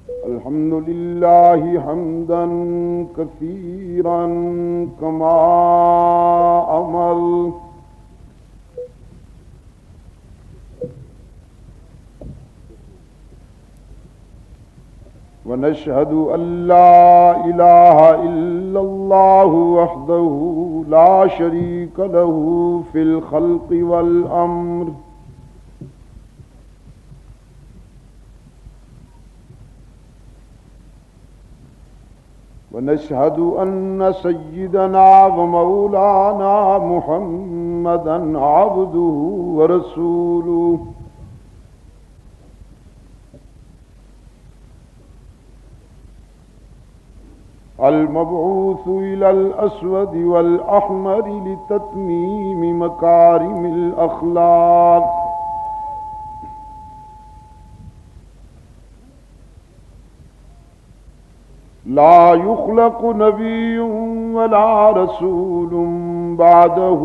الحمد لله حمدا كثيرا كما أمر، ونشهد أن لا إله إلا الله وحده لا شريك له في الخلق والأمر، ونشهد أن سيدنا ومولانا محمدا عبده ورسوله المبعوث إلى الأسود والأحمر لتتميم مكارم الأخلاق، لا يخلق نبي ولا رسول بعده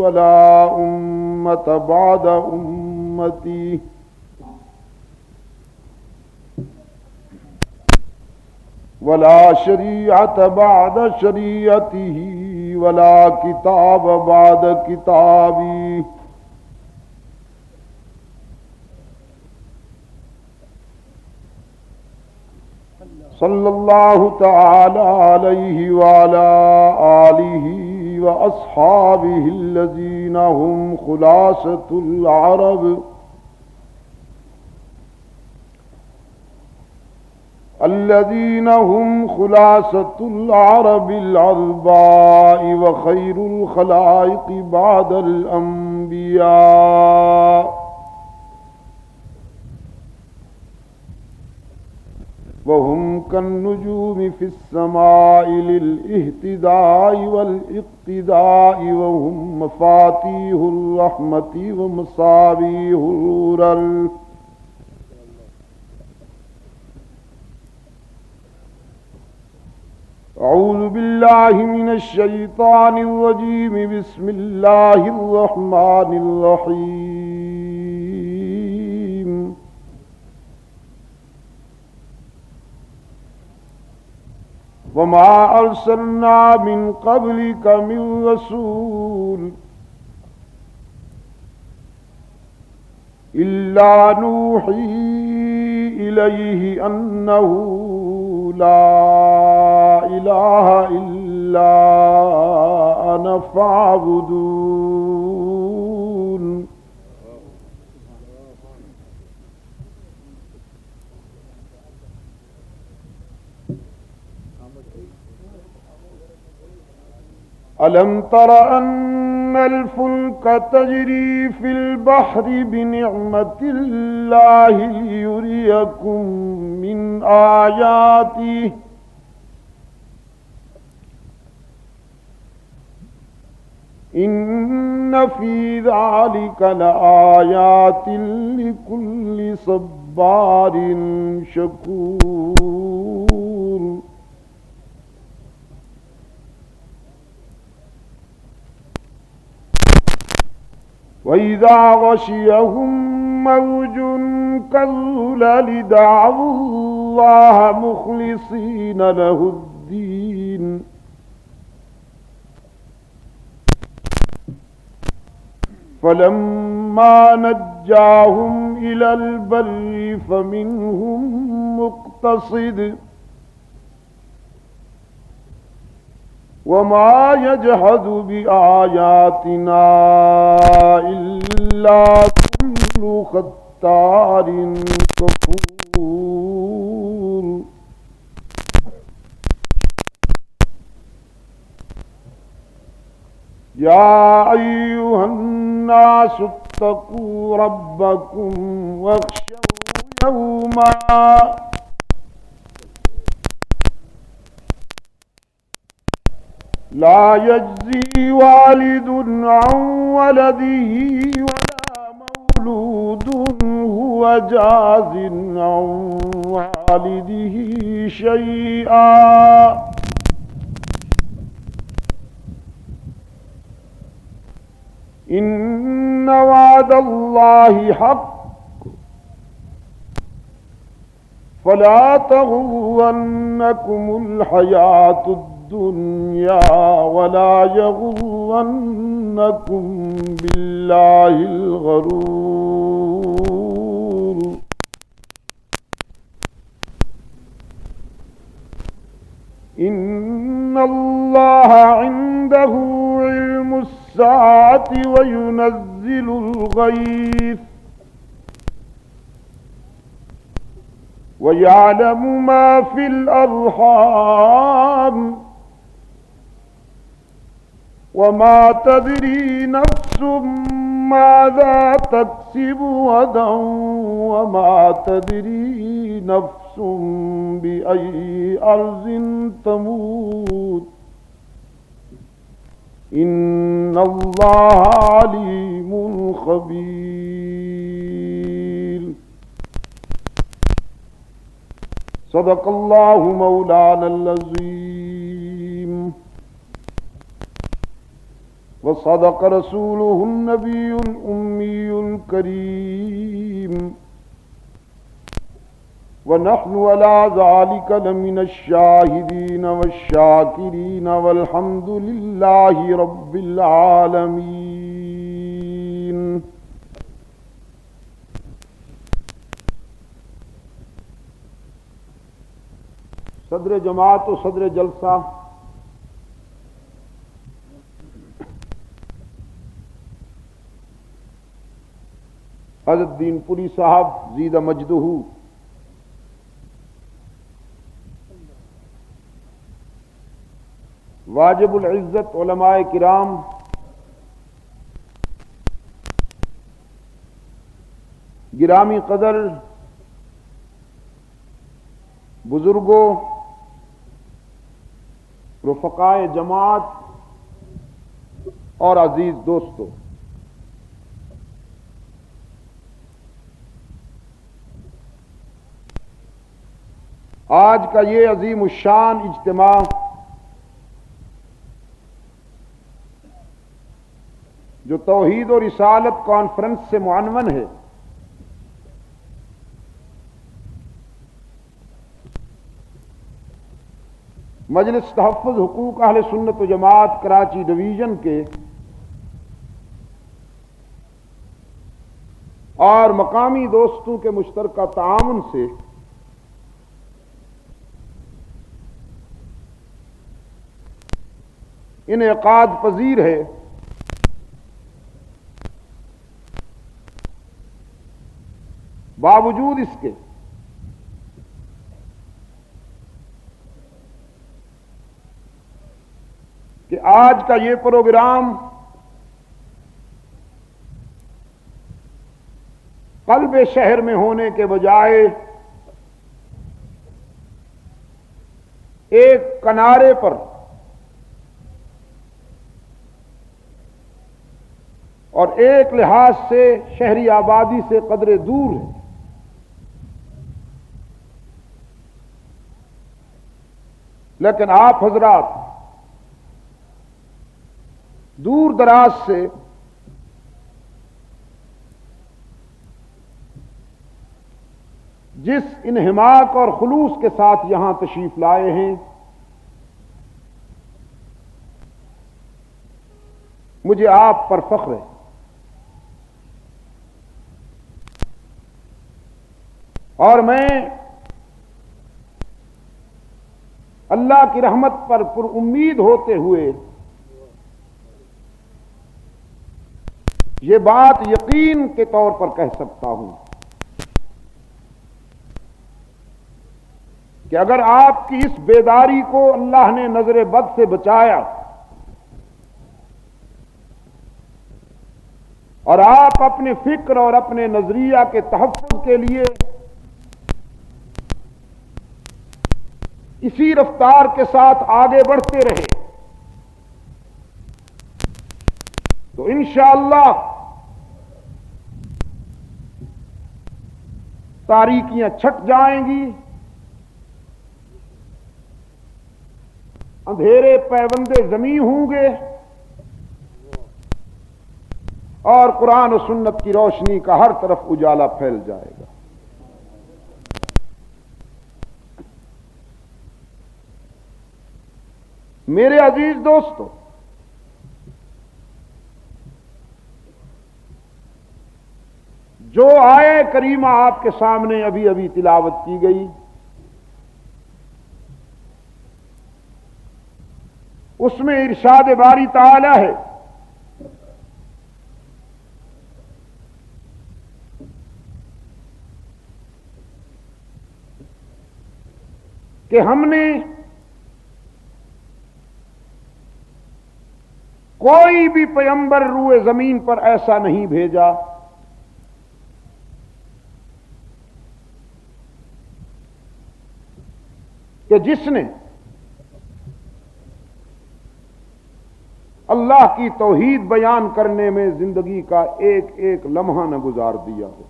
ولا أمة بعد أمتي، ولا شريعة بعد شريعته ولا كتاب بعد كتابي، صلى الله تعالى عليه وعلى آله وأصحابه الذين هم خلاصة العرب، الذين هم خلاصة العرب العرباء وخير الخلائق بعد الأنبياء، وهم كالنجوم في السماء للاهتداء والاقتداء، وهم مفاتيح الرحمة ومصابيح الغرر. أعوذ بالله من الشيطان الرجيم. بسم الله الرحمن الرحيم. وما أرسلنا من قبلك من رسول إلا نوحي إليه أنه لا إله إلا أنا فاعبدون. ألم تر أن الفلك تجري في البحر بنعمة الله ليريكم من آياته إن في ذلك لآيات لكل صبار شكور. وإذا غشيهم موج كالظلل دعوا الله مخلصين له الدين فلما نجاهم إلى البر فمنهم مقتصد وما يجحد بآياتنا إلا كل ختار كفور. يا أيها الناس اتقوا ربكم واخشوا يوما لا يجزي والد عن ولده ولا مولود هو جاز عن والده شيئا إن وعد الله حق فلا تغرنكم الحياة الدنيا ولا يغرنكم بالله الغرور إن الله عنده علم الساعة وينزل الغيث ويعلم ما في الأرحام وما تدري نفس ماذا تكسب غدا وما تدري نفس بأي أرض تموت إن الله عليم خبير صدق الله مولانا العظيم وصدق رسوله النبي الأمي الكريم ونحن على ذلك لمن الشاهدين والشاكرين والحمد لله رب العالمين. صدر جماعت و صدر جلسہ حضرت دین پوری صاحب زیدہ مجدہ، واجب العزت علماء کرام، گرامی قدر بزرگوں، رفقائے جماعت اور عزیز دوستو، آج کا یہ عظیم الشان اجتماع جو توحید و رسالت کانفرنس سے معنون ہے، مجلس تحفظ حقوق اہل سنت و جماعت کراچی ڈویژن کے اور مقامی دوستوں کے مشترکہ تعاون سے انعقاد پذیر ہے، باوجود اس کے کہ آج کا یہ پروگرام قلب شہر میں ہونے کے بجائے ایک کنارے پر اور ایک لحاظ سے شہری آبادی سے قدرے دور ہے، لیکن آپ حضرات دور دراز سے جس انہماک اور خلوص کے ساتھ یہاں تشریف لائے ہیں، مجھے آپ پر فخر ہے، اور میں اللہ کی رحمت پر پر امید ہوتے ہوئے یہ بات یقین کے طور پر کہہ سکتا ہوں کہ اگر آپ کی اس بیداری کو اللہ نے نظر بد سے بچایا اور آپ اپنے فکر اور اپنے نظریہ کے تحفظ کے لیے اسی رفتار کے ساتھ آگے بڑھتے رہے تو انشاءاللہ تاریکیاں چھٹ جائیں گی، اندھیرے پیوندے زمیں ہوں گے اور قرآن و سنت کی روشنی کا ہر طرف اجالا پھیل جائے گا۔ میرے عزیز دوستو، جو آیے کریمہ آپ کے سامنے ابھی ابھی تلاوت کی گئی، اس میں ارشاد باری تعالی ہے کہ ہم نے کوئی بھی پیغمبر روئے زمین پر ایسا نہیں بھیجا کہ جس نے اللہ کی توحید بیان کرنے میں زندگی کا ایک ایک لمحہ نہ گزار دیا ہو۔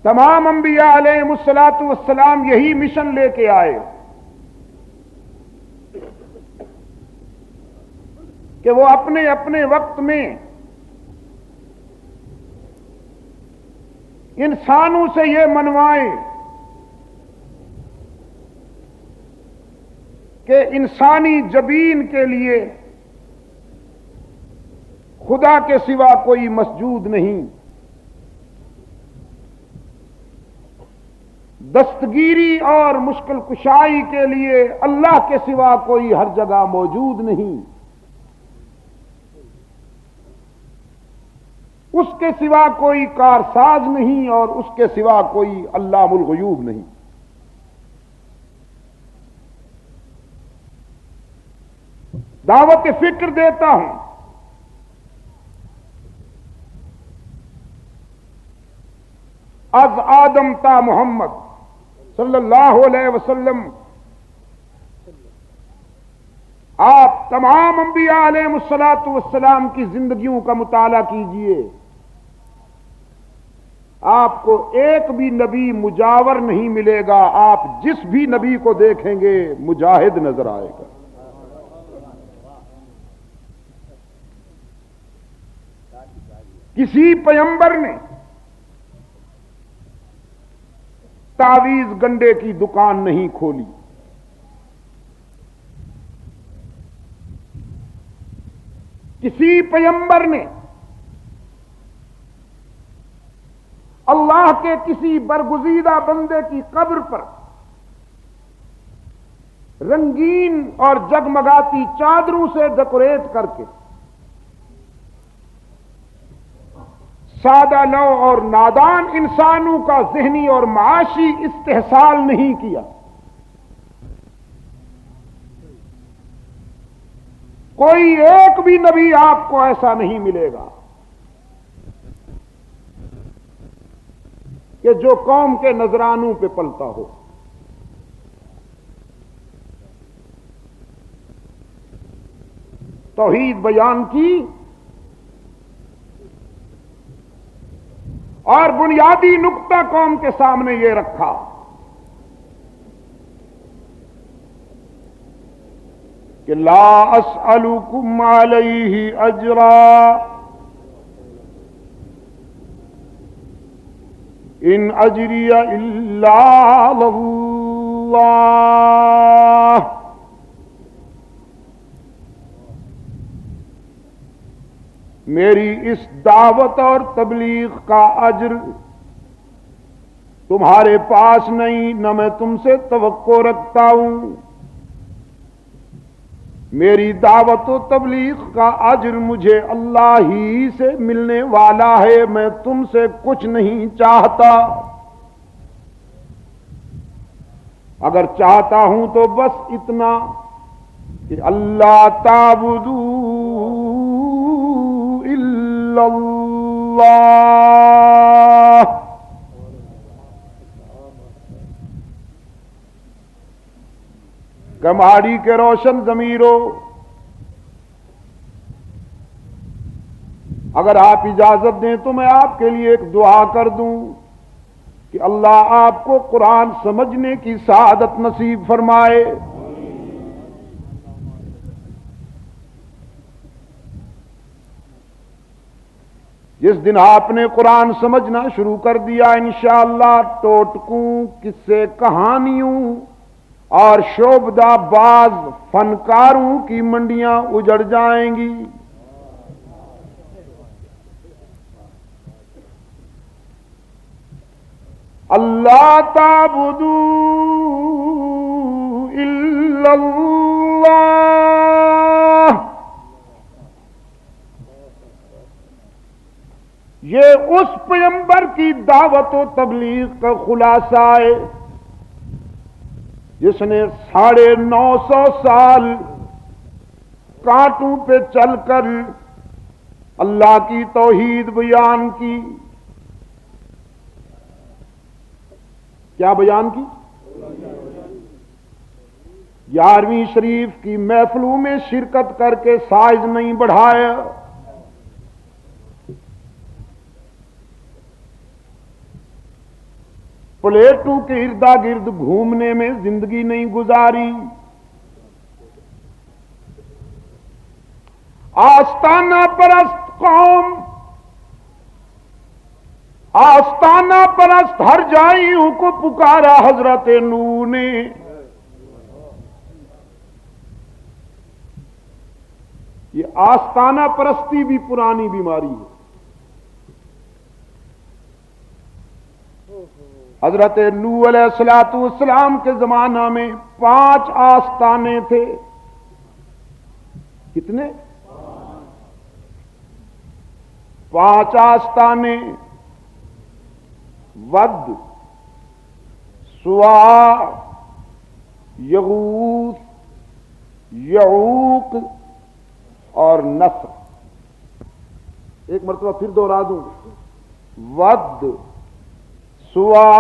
تمام انبیاء علیہم الصلاۃ والسلام یہی مشن لے کے آئے کہ وہ اپنے اپنے وقت میں انسانوں سے یہ منوائیں کہ انسانی جبین کے لیے خدا کے سوا کوئی مسجود نہیں، دستگیری اور مشکل کشائی کے لیے اللہ کے سوا کوئی ہر جگہ موجود نہیں، اس کے سوا کوئی کارساز نہیں، اور اس کے سوا کوئی علام الغیوب نہیں۔ دعوت فکر دیتا ہوں، از آدم تا محمد صلی اللہ علیہ وسلم، آپ تمام انبیاء علیہ الصلاۃ والسلام کی زندگیوں کا مطالعہ کیجئے، آپ کو ایک بھی نبی مجاور نہیں ملے گا، آپ جس بھی نبی کو دیکھیں گے مجاہد نظر آئے گا۔ کسی پیغمبر نے تعویذ گنڈے کی دکان نہیں کھولی، کسی پیغمبر نے اللہ کے کسی برگزیدہ بندے کی قبر پر رنگین اور جگمگاتی چادروں سے ڈیکوریٹ کر کے سادہ لو اور نادان انسانوں کا ذہنی اور معاشی استحصال نہیں کیا۔ کوئی ایک بھی نبی آپ کو ایسا نہیں ملے گا کہ جو قوم کے نذرانوں پہ پلتا ہو۔ توحید بیان کی اور بنیادی نقطہ قوم کے سامنے یہ رکھا کہ لا اسألکم علیہ اجرا ان اجری الا علی اللہ، میری اس دعوت اور تبلیغ کا اجر تمہارے پاس نہیں، نہ میں تم سے توقع رکھتا ہوں۔ میری دعوت و تبلیغ کا اجر مجھے اللہ ہی سے ملنے والا ہے، میں تم سے کچھ نہیں چاہتا، اگر چاہتا ہوں تو بس اتنا کہ اللہ تعبدوا الا اللہ، کمہاری کے روشن ضمیروں، اگر آپ اجازت دیں تو میں آپ کے لیے ایک دعا کر دوں کہ اللہ آپ کو قرآن سمجھنے کی سعادت نصیب فرمائے۔ جس دن آپ نے قرآن سمجھنا شروع کر دیا انشاءاللہ ٹوٹکوں قصے کہانیوں اور شعبدہ باز فنکاروں کی منڈیاں اجڑ جائیں گی۔ اللہ تعبدوا الا اللہ، یہ اس پیغمبر کی دعوت و تبلیغ کا خلاصہ ہے جس نے 950 سال کانٹوں پہ چل کر اللہ کی توحید بیان کی۔ کیا بیان کی؟ 11ویں شریف کی محفلوں میں شرکت کر کے سائز نہیں بڑھایا، پلیٹوں کے اردا گرد گھومنے میں زندگی نہیں گزاری، آستانہ پرست قوم، آستانہ پرست ہر جائیوں کو پکارا حضرت نوح نے۔ یہ آستانہ پرستی بھی پرانی بیماری ہے۔ حضرت نوح علیہ السلام کے زمانہ میں 5 آستانے تھے۔ کتنے؟ 5 آستانے، ود، سوا، یغوث، یعوق اور نصر۔ ایک مرتبہ پھر دوہرا دوں، ود، سوا،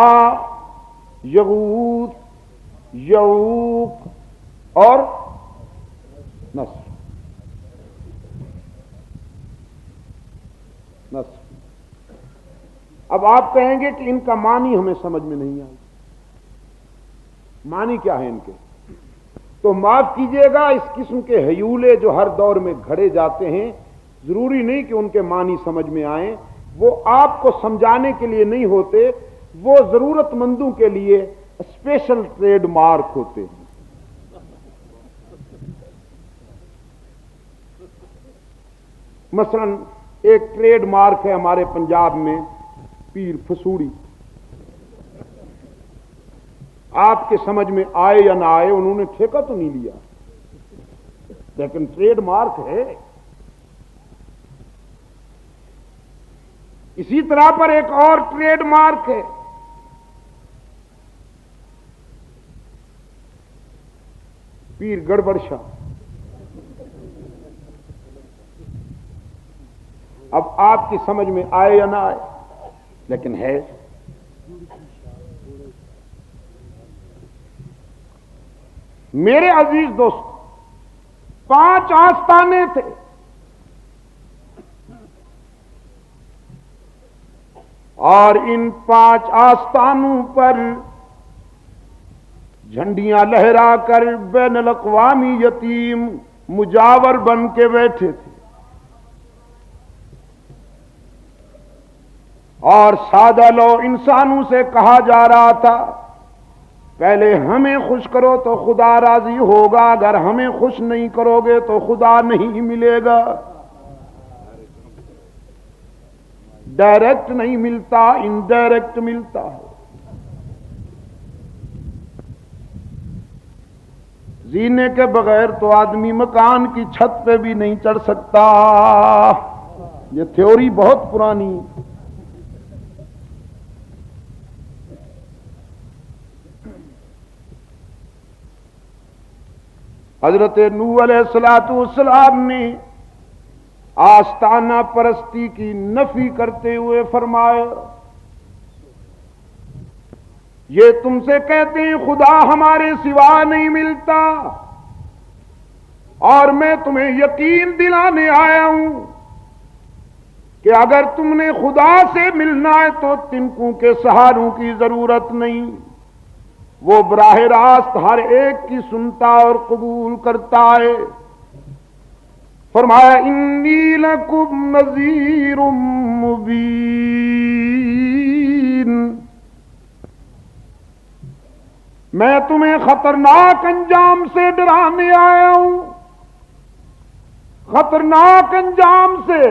یغوث، یعوق اور نصر۔ اب آپ کہیں گے کہ ان کا معنی ہمیں سمجھ میں نہیں آئی، معنی کیا ہے ان کے؟ تو معاف کیجئے گا، اس قسم کے ہیولے جو ہر دور میں گھڑے جاتے ہیں، ضروری نہیں کہ ان کے معنی سمجھ میں آئیں، وہ آپ کو سمجھانے کے لیے نہیں ہوتے، وہ ضرورت مندوں کے لیے اسپیشل ٹریڈ مارک ہوتے ہیں۔ مثلا ایک ٹریڈ مارک ہے ہمارے پنجاب میں پیر فسوڑی۔ آپ کے سمجھ میں آئے یا نہ آئے، انہوں نے ٹھیکہ تو نہیں لیا، لیکن ٹریڈ مارک ہے۔ اسی طرح پر ایک اور ٹریڈ مارک ہے، پیر گڑبڑ شاہ۔ اب آپ کی سمجھ میں آئے یا نہ آئے، لیکن ہے۔ میرے عزیز دوست، 5 آستانے تھے، اور ان 5 آستانوں پر جھنڈیاں لہرا کر بین الاقوامی یتیم مجاور بن کے بیٹھے تھے، اور سادہ لو انسانوں سے کہا جا رہا تھا پہلے ہمیں خوش کرو تو خدا راضی ہوگا، اگر ہمیں خوش نہیں کرو گے تو خدا نہیں ملے گا۔ ڈائریکٹ نہیں ملتا، انڈائریکٹ ملتا ہے۔ زینے کے بغیر تو آدمی مکان کی چھت پہ بھی نہیں چڑھ سکتا۔ یہ تھیوری بہت پرانی۔ حضرت نوح علیہ السلام نے آستانہ پرستی کی نفی کرتے ہوئے فرمایا، یہ تم سے کہتے ہیں خدا ہمارے سوا نہیں ملتا، اور میں تمہیں یقین دلانے آیا ہوں کہ اگر تم نے خدا سے ملنا ہے تو تنکوں کے سہاروں کی ضرورت نہیں، وہ براہ راست ہر ایک کی سنتا اور قبول کرتا ہے۔ فرمایا انی لکم نذیر مبین، میں تمہیں خطرناک انجام سے ڈرانے آیا ہوں، خطرناک انجام سے۔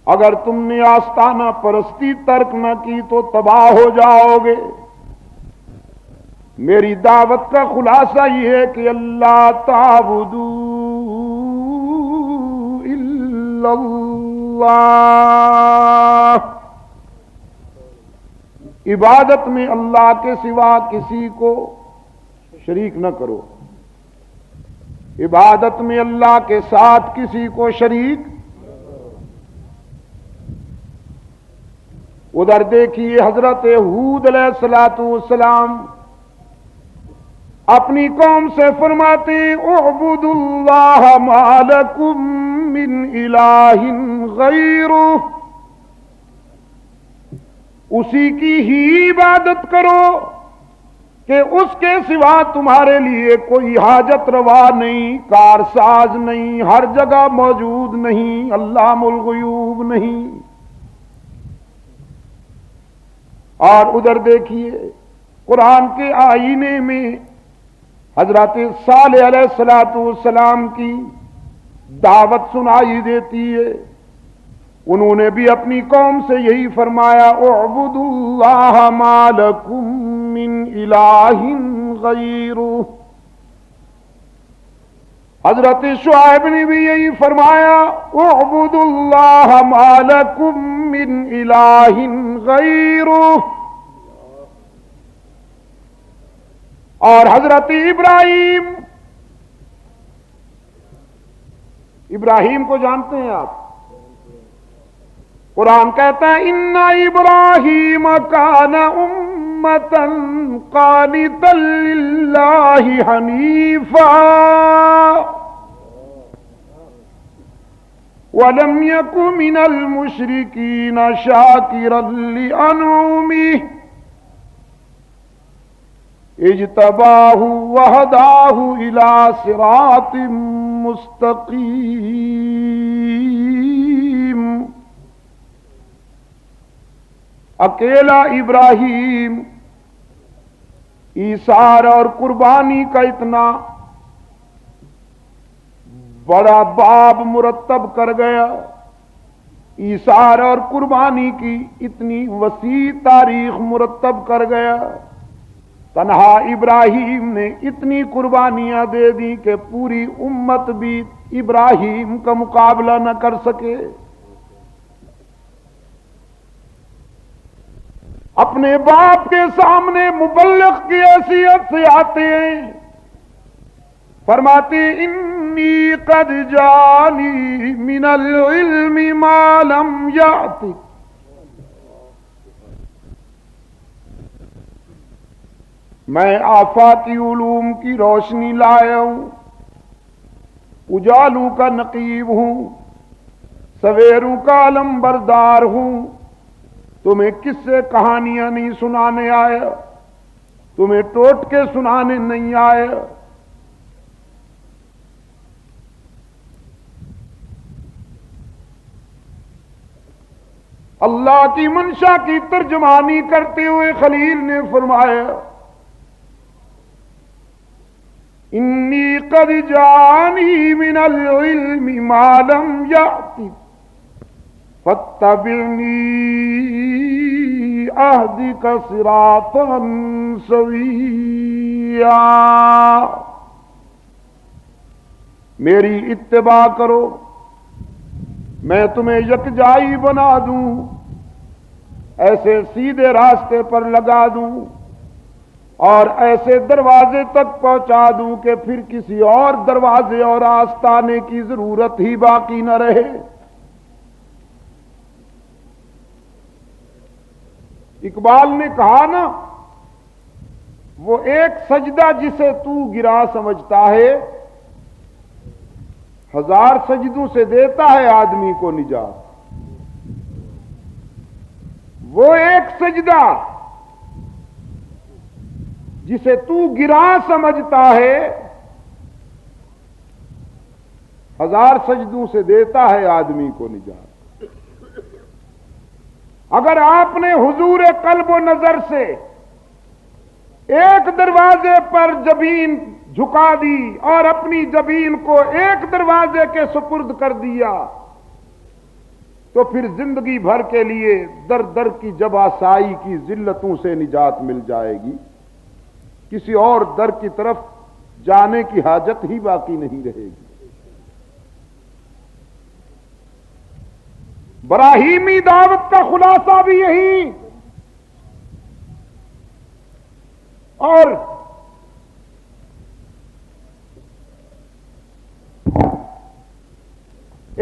اگر تم نے آستانہ پرستی ترک نہ کی تو تباہ ہو جاؤ گے۔ میری دعوت کا خلاصہ یہ ہے کہ اللہ تعبدوا الا اللہ، عبادت میں اللہ کے سوا کسی کو شریک نہ کرو، عبادت میں اللہ کے ساتھ کسی کو شریک۔ ادھر دیکھیے حضرت ہود علیہ السلام اپنی قوم سے فرماتے اعبدوا اللہ ما لکم من الہ غیرہ، اسی کی ہی عبادت کرو کہ اس کے سوا تمہارے لیے کوئی حاجت روا نہیں، کارساز نہیں، ہر جگہ موجود نہیں، علام الغیوب نہیں۔ اور ادھر دیکھیے قرآن کے آئینے میں حضرت صالح علیہ السلام کی دعوت سنائی دیتی ہے، انہوں نے بھی اپنی قوم سے یہی فرمایا اعبدوا اللہ ما لکم من الہ غیرہ۔ حضرت شعیب نے بھی یہی فرمایا اعبدوا اللہ ما لکم من الہ غیرہ۔ اور حضرت ابراہیم کو جانتے ہیں آپ؟ قرآن کہتا ہے ان ابراہیم کان امتا قانتا للہ حنیفا ولم یک من المشرکین شاکرا لانعمہ اجتباہ وہداہ الی صراط مستقیم۔ اکیلا ابراہیم ایثار اور قربانی کا اتنا بڑا باب مرتب کر گیا، ایثار اور قربانی کی اتنی وسیع تاریخ مرتب کر گیا، تنہا ابراہیم نے اتنی قربانیاں دے دی کہ پوری امت بھی ابراہیم کا مقابلہ نہ کر سکے۔ اپنے باپ کے سامنے مبلغ کی حیثیت سے آتے ہیں، فرماتے انی قد جانی من العلم ما لم یأتک، میں آفاقی علوم کی روشنی لایا ہوں، اجالوں کا نقیب ہوں، سویروں کا علم بردار ہوں، تمہیں کس سے کہانیاں نہیں سنانے آیا، تمہیں ٹوٹکے سنانے نہیں آیا۔ اللہ کی منشا کی ترجمانی کرتے ہوئے خلیل نے فرمایا انی قد جانی من العلم ما لم یأتک فاتبعنی اہدک صراطا سویا، میری اتباع کرو، میں تمہیں یکجائی بنا دوں، ایسے سیدھے راستے پر لگا دوں اور ایسے دروازے تک پہنچا دوں کہ پھر کسی اور دروازے اور آستانے کی ضرورت ہی باقی نہ رہے۔ اقبال نے کہا نا وہ ایک سجدہ جسے تو گرا سمجھتا ہے ہزار سجدوں سے دیتا ہے آدمی کو نجات۔ وہ ایک سجدہ جسے تو گرا سمجھتا ہے 1000 سجدوں سے دیتا ہے آدمی کو نجات۔ اگر آپ نے حضور قلب و نظر سے ایک دروازے پر جبین جھکا دی اور اپنی جبین کو ایک دروازے کے سپرد کر دیا تو پھر زندگی بھر کے لیے در در کی جباسائی کی ذلتوں سے نجات مل جائے گی، کسی اور در کی طرف جانے کی حاجت ہی باقی نہیں رہے گی۔ براہیمی دعوت کا خلاصہ بھی یہی، اور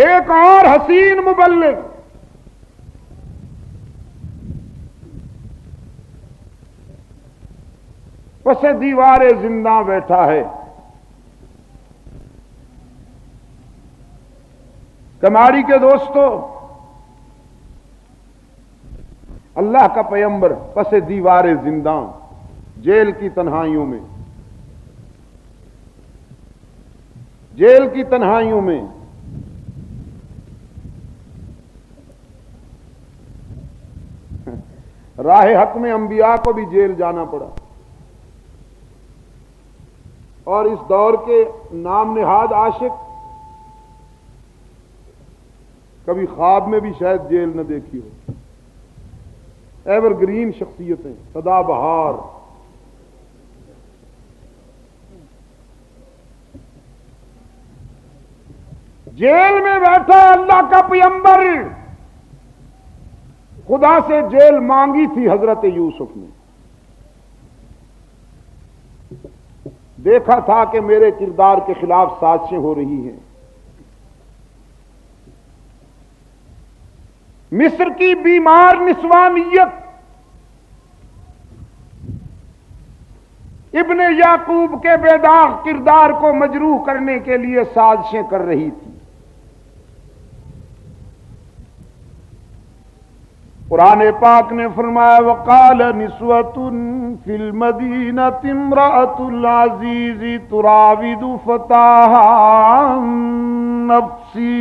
ایک اور حسین مبلغ پس دیوار زندہ بیٹھا ہے۔ کماری کے دوستو، اللہ کا پیغمبر پس دیوار زندہ جیل کی تنہائیوں میں، جیل کی تنہائیوں میں راہ حق میں انبیاء کو بھی جیل جانا پڑا، اور اس دور کے نام نہاد عاشق کبھی خواب میں بھی شاید جیل نہ دیکھی ہو۔ ایور گرین شخصیتیں، سدا بہار، جیل میں بیٹھا اللہ کا پیغمبر، خدا سے جیل مانگی تھی حضرت یوسف نے، دیکھا تھا کہ میرے کردار کے خلاف سازشیں ہو رہی ہیں۔ مصر کی بیمار نسوانیت ابن یعقوب کے بے داغ کردار کو مجروح کرنے کے لیے سازشیں کر رہی تھی۔ قرآن پاک نے فرمایا وقال نسوۃ فی المدینۃ امرأۃ العزیز تراود فتاها عن نفسہ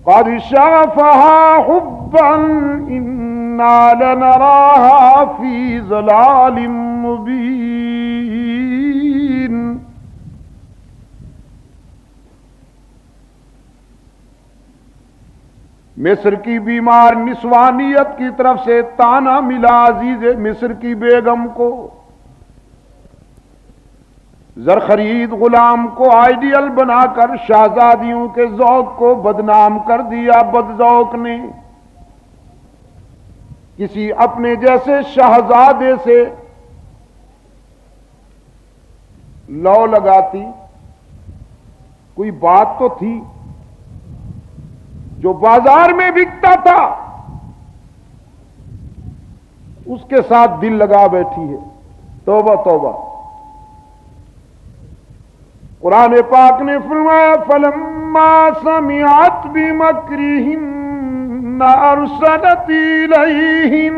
قد شغفها حبا انا لنراها فی ضلال مبین۔ مصر کی بیمار نسوانیت کی طرف سے تانا ملا عزیز مصر کی بیگم کو، زرخرید غلام کو آئیڈیل بنا کر شہزادیوں کے ذوق کو بدنام کر دیا بد ذوق نے۔ کسی اپنے جیسے شہزادے سے لو لگاتی، کوئی بات تو تھی، جو بازار میں بکتا تھا اس کے ساتھ دل لگا بیٹھی ہے۔ توبہ توبہ۔ قرآن پاک نے فرمایا فلما سمعت بمکرہن ارسلت الیہن،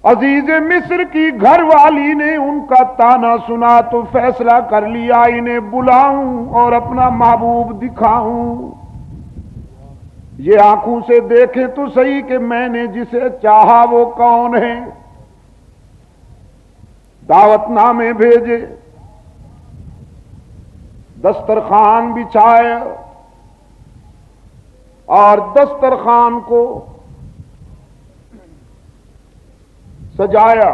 عزیز مصر کی گھر والی نے ان کا تانا سنا تو فیصلہ کر لیا انہیں بلاؤں اور اپنا محبوب دکھاؤں، یہ آنکھوں سے دیکھیں تو صحیح کہ میں نے جسے چاہا وہ کون ہے۔ دعوت نامے بھیجے، دسترخوان بچھائے اور دسترخوان کو سجایا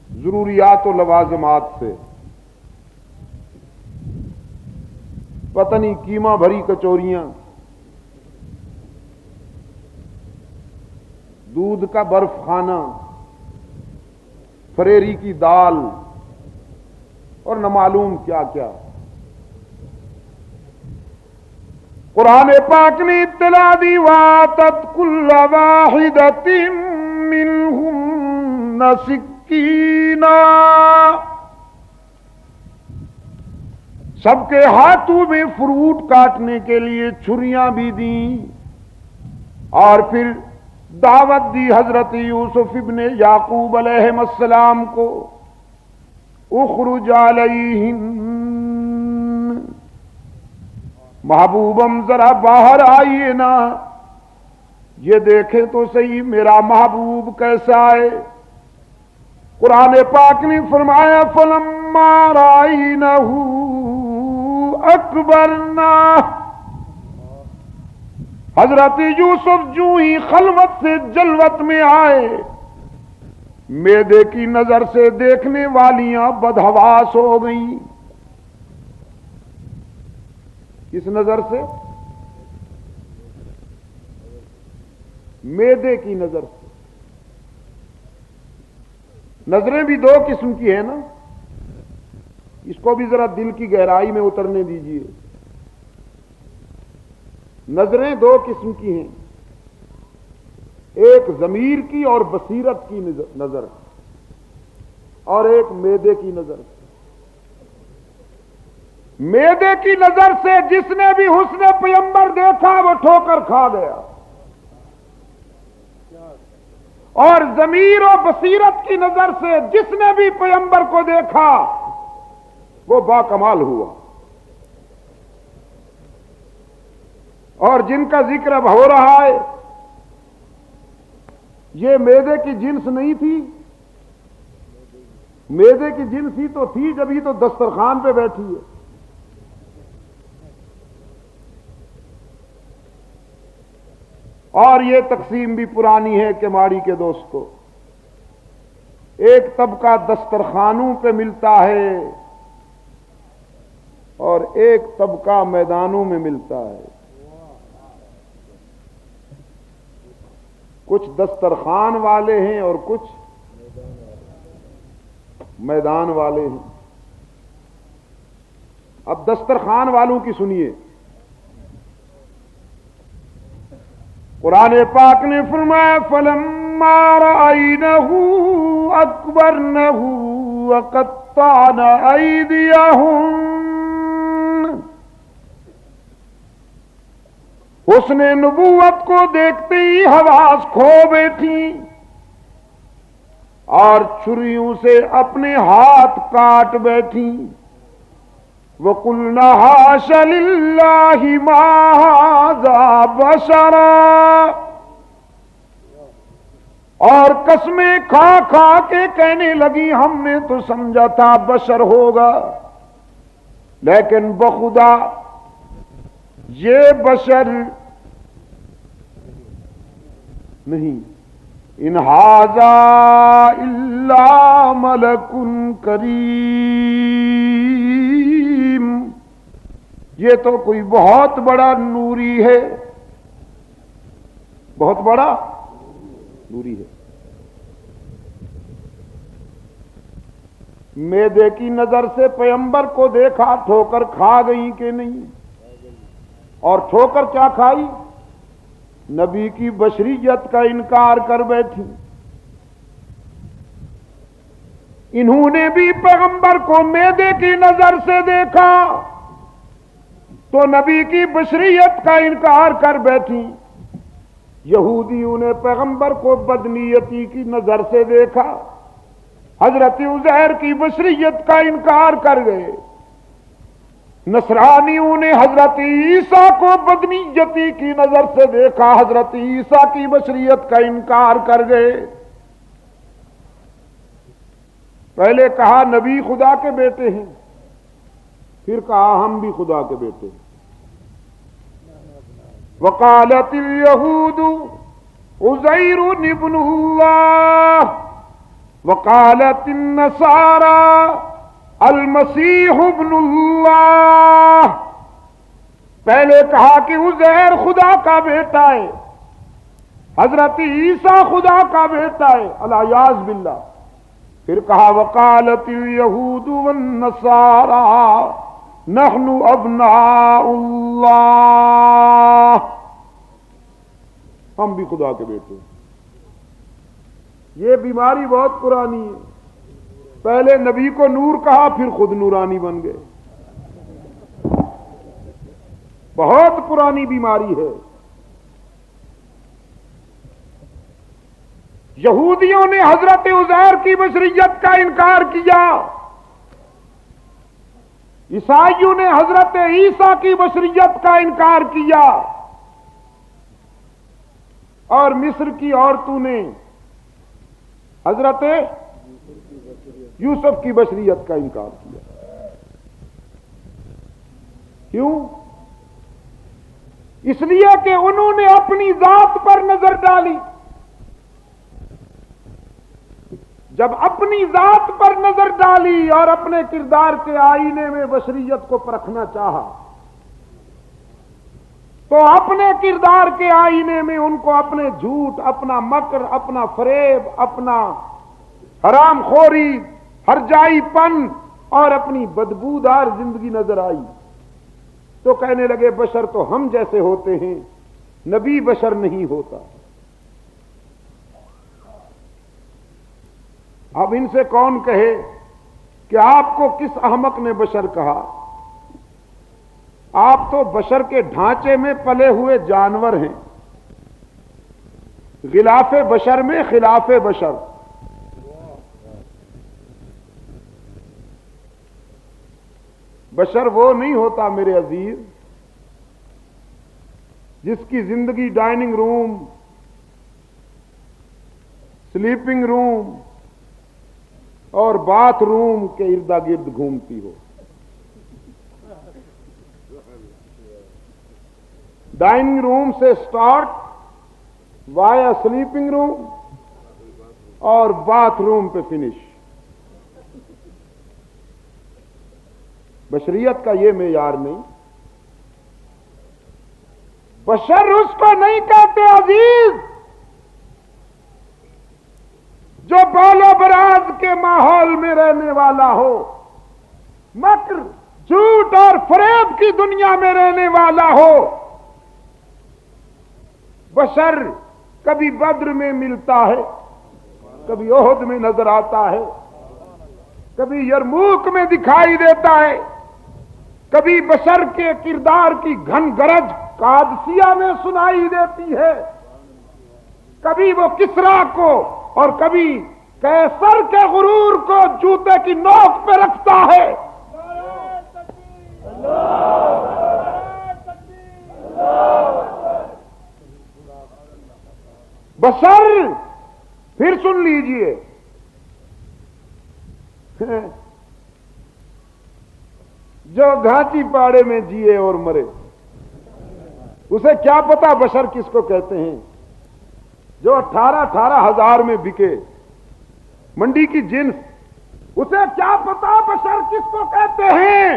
ضروریات و لوازمات سے، پتہ نہیں قیمہ بھری کچوریاں، دودھ کا برف خانہ، فریری کی دال اور نہ معلوم کیا کیا۔ قرآن پاک نے اطلاع دی وَآتَتْ كُلَّ وَاحِدَةٍ مِّنْهُنَّ سِكِّینًا، سب کے ہاتھوں میں فروٹ کاٹنے کے لیے چھریاں بھی دیں، اور پھر دعوت دی حضرت یوسف ابن یعقوب علیہ السلام کو، اخرج علیہم، محبوبم ذرا باہر آئیے نا، یہ دیکھیں تو صحیح میرا محبوب کیسا ہے۔ قرآن پاک نے فرمایا فلما رأینہ اکبرنا، حضرت یوسف جو ہی خلوت سے جلوت میں آئے، معدے کی نظر سے دیکھنے والیاں بدحواس ہو گئیں۔ کس نظر سے؟ معدے کی نظر سے۔ نظریں بھی دو قسم کی ہیں نا، اس کو بھی ذرا دل کی گہرائی میں اترنے دیجیے۔ نظریں دو قسم کی ہیں، ایک ضمیر کی اور بصیرت کی نظر، اور ایک معدے کی نظر۔ معدے کی نظر سے جس نے بھی حسن پیغمبر دیکھا وہ ٹھوکر کھا گیا، اور ضمیر و بصیرت کی نظر سے جس نے بھی پیغمبر کو دیکھا وہ باکمال ہوا۔ اور جن کا ذکر اب ہو رہا ہے یہ معدے کی جنس نہیں تھی، معدے کی جنس ہی تو تھی جب ہی تو دسترخوان پہ بیٹھی ہے۔ اور یہ تقسیم بھی پرانی ہے کہ ماڑی کے دوستو، ایک طبقہ دسترخوانوں پہ ملتا ہے اور ایک طبقہ میدانوں میں ملتا ہے۔ کچھ دسترخوان والے ہیں اور کچھ میدان والے ہیں۔ اب دسترخوان والوں کی سنیے، قرآن پاک نے فرمایا فلما رأینہ اکبرنہ وقطعن ایدیہن، اس نے نبوت کو دیکھتے ہی حواس کھو بیٹھی اور چھریوں سے اپنے ہاتھ کاٹ بیٹھی۔ وَقُلْنَا حَاشَ لِلَّهِ مَا هَٰذَا بَشَرًا، اور قسمیں کھا کھا کے کہنے لگی ہم نے تو سمجھا تھا بشر ہوگا، لیکن بخدا یہ بشر نہیں، ان ھذا الا ملک کریم، یہ تو کوئی بہت بڑا نوری ہے، بہت بڑا نوری ہے۔ معدے کی نظر سے پیغمبر کو دیکھا، ٹھوکر کھا گئی کہ نہیں؟ اور ٹھوکر کیا کھائی؟ نبی کی بشریت کا انکار کر بیٹھی۔ انہوں نے بھی پیغمبر کو معدے کی نظر سے دیکھا تو نبی کی بشریت کا انکار کر بیٹھی۔ یہودیوں نے پیغمبر کو بدنیتی کی نظر سے دیکھا، حضرت عزیر کی بشریت کا انکار کر گئے۔ نصرانیوں نے حضرت عیسیٰ کو بدنیتی کی نظر سے دیکھا، حضرت عیسیٰ کی بشریت کا انکار کر گئے۔ پہلے کہا نبی خدا کے بیٹے ہیں، پھر کہا ہم بھی خدا کے بیٹے ہیں۔ وقالت اليہود عزیر ابن اللہ وقالت النصارى المسیح ابن اللہ، پہلے کہا کہ عزیر خدا کا بیٹا ہے، حضرت عیسیٰ خدا کا بیٹا ہے، الیاذ باللہ، پھر کہا وقالت الیہود والنصارى نحن ابناء اللہ، ہم بھی خدا کے بیٹے ہیں۔ یہ بیماری بہت پرانی ہے، پہلے نبی کو نور کہا پھر خود نورانی بن گئے، بہت پرانی بیماری ہے۔ یہودیوں نے حضرت عزیر کی بشریت کا انکار کیا، عیسائیوں نے حضرت عیسیٰ کی بشریت کا انکار کیا، اور مصر کی عورتوں نے حضرت یوسف کی بشریت کا انکار کیا۔ کیوں؟ اس لیے کہ انہوں نے اپنی ذات پر نظر ڈالی۔ جب اپنی ذات پر نظر ڈالی اور اپنے کردار کے آئینے میں بشریت کو پرکھنا چاہا، تو اپنے کردار کے آئینے میں ان کو اپنے جھوٹ، اپنا مکر، اپنا فریب، اپنا حرام خوری، ہرجائی پن اور اپنی بدبودار زندگی نظر آئی، تو کہنے لگے بشر تو ہم جیسے ہوتے ہیں، نبی بشر نہیں ہوتا۔ اب ان سے کون کہے کہ آپ کو کس احمق نے بشر کہا؟ آپ تو بشر کے ڈھانچے میں پلے ہوئے جانور ہیں، غلاف بشر میں خلاف بشر۔ بشر وہ نہیں ہوتا میرے عزیز جس کی زندگی ڈائننگ روم، سلیپنگ روم اور باتھ روم کے ارد گرد گھومتی ہو۔ ڈائننگ روم سے سٹارٹ وایا سلیپنگ روم اور باتھ روم پہ فنش۔ بشریت کا یہ معیار نہیں۔ بشر اس کو نہیں کہتے عزیز جو بال و براز کے ماحول میں رہنے والا ہو، مکر، جھوٹ اور فریب کی دنیا میں رہنے والا ہو۔ بشر کبھی بدر میں ملتا ہے، کبھی احد میں نظر آتا ہے، کبھی یرموک میں دکھائی دیتا ہے، کبھی بشر کے کردار کی گھن گرج قادسیہ میں سنائی دیتی ہے، کبھی وہ کسریٰ کو اور کبھی قیصر کے غرور کو جوتے کی نوک پہ رکھتا ہے۔ بشر پھر سن لیجئے، جو گھاٹی پاڑے میں جیے اور مرے، اسے کیا پتا بشر کس کو کہتے ہیں؟ جو 18,000 ہزار میں بکے، منڈی کی جنس، اسے کیا پتا بشر کس کو کہتے ہیں؟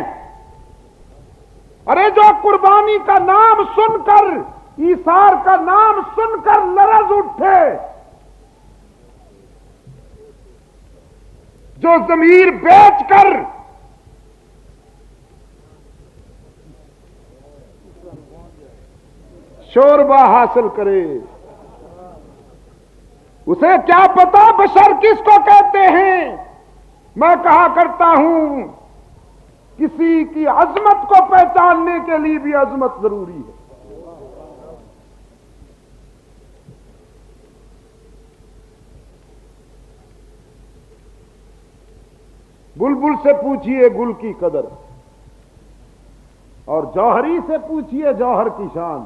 ارے جو قربانی کا نام سن کر، ایثار کا نام سن کر لرز اٹھے، جو ضمیر بیچ کر شوربہ حاصل کرے، اسے کیا پتا بشر کس کو کہتے ہیں؟ میں کہا کرتا ہوں کسی کی عظمت کو پہچاننے کے لیے بھی عظمت ضروری ہے۔ بلبل سے پوچھئے گل کی قدر، اور جوہری سے پوچھئے جوہر کی شان۔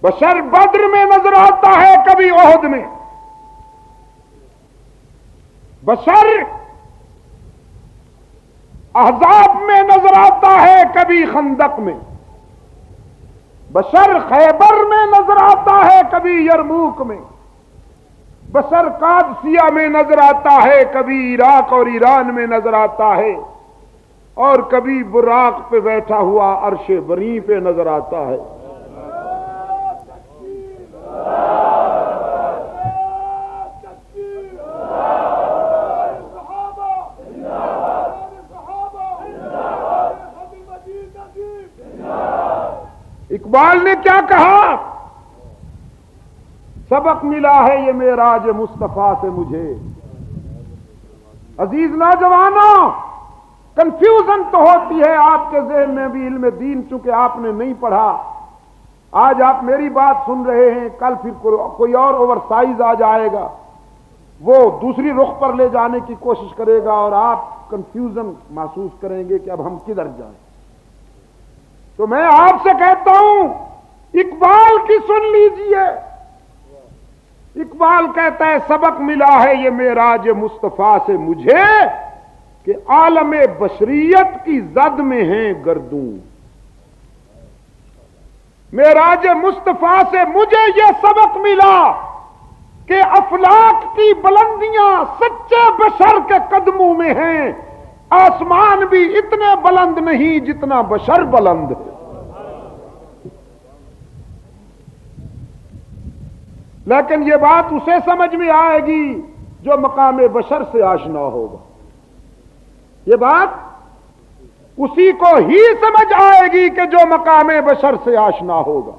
بشر بدر میں نظر آتا ہے، کبھی احد میں۔ بشر احزاب میں نظر آتا ہے، کبھی خندق میں۔ بشر خیبر میں نظر آتا ہے، کبھی یرموک میں۔ بشر قادسیہ میں نظر آتا ہے، کبھی عراق اور ایران میں نظر آتا ہے، اور کبھی براق پہ بیٹھا ہوا عرش بری پہ نظر آتا ہے۔ اقبال نے کیا کہا؟ سبق ملا ہے یہ معراج مصطفیٰ سے مجھے۔ عزیز نوجوانوں، کنفیوژن تو ہوتی ہے آپ کے ذہن میں بھی، علم دین چونکہ آپ نے نہیں پڑھا، آج آپ میری بات سن رہے ہیں، کل پھر کوئی اور اوور سائز آ جائے گا، وہ دوسری رخ پر لے جانے کی کوشش کرے گا اور آپ کنفیوژن محسوس کریں گے کہ اب ہم کدھر جائیں۔ تو میں آپ سے کہتا ہوں اقبال کی سن لیجئے۔ اقبال کہتا ہے سبق ملا ہے یہ معراج مصطفیٰ سے مجھے کہ عالم بشریت کی زد میں ہیں گردوں۔ معراج مصطفیٰ سے مجھے یہ سبق ملا کہ افلاک کی بلندیاں سچے بشر کے قدموں میں ہیں، آسمان بھی اتنے بلند نہیں جتنا بشر بلند ہے۔ لیکن یہ بات اسے سمجھ میں آئے گی جو مقام بشر سے آشنا ہوگا، یہ بات اسی کو ہی سمجھ آئے گی کہ جو مقام بشر سے آشنا ہوگا۔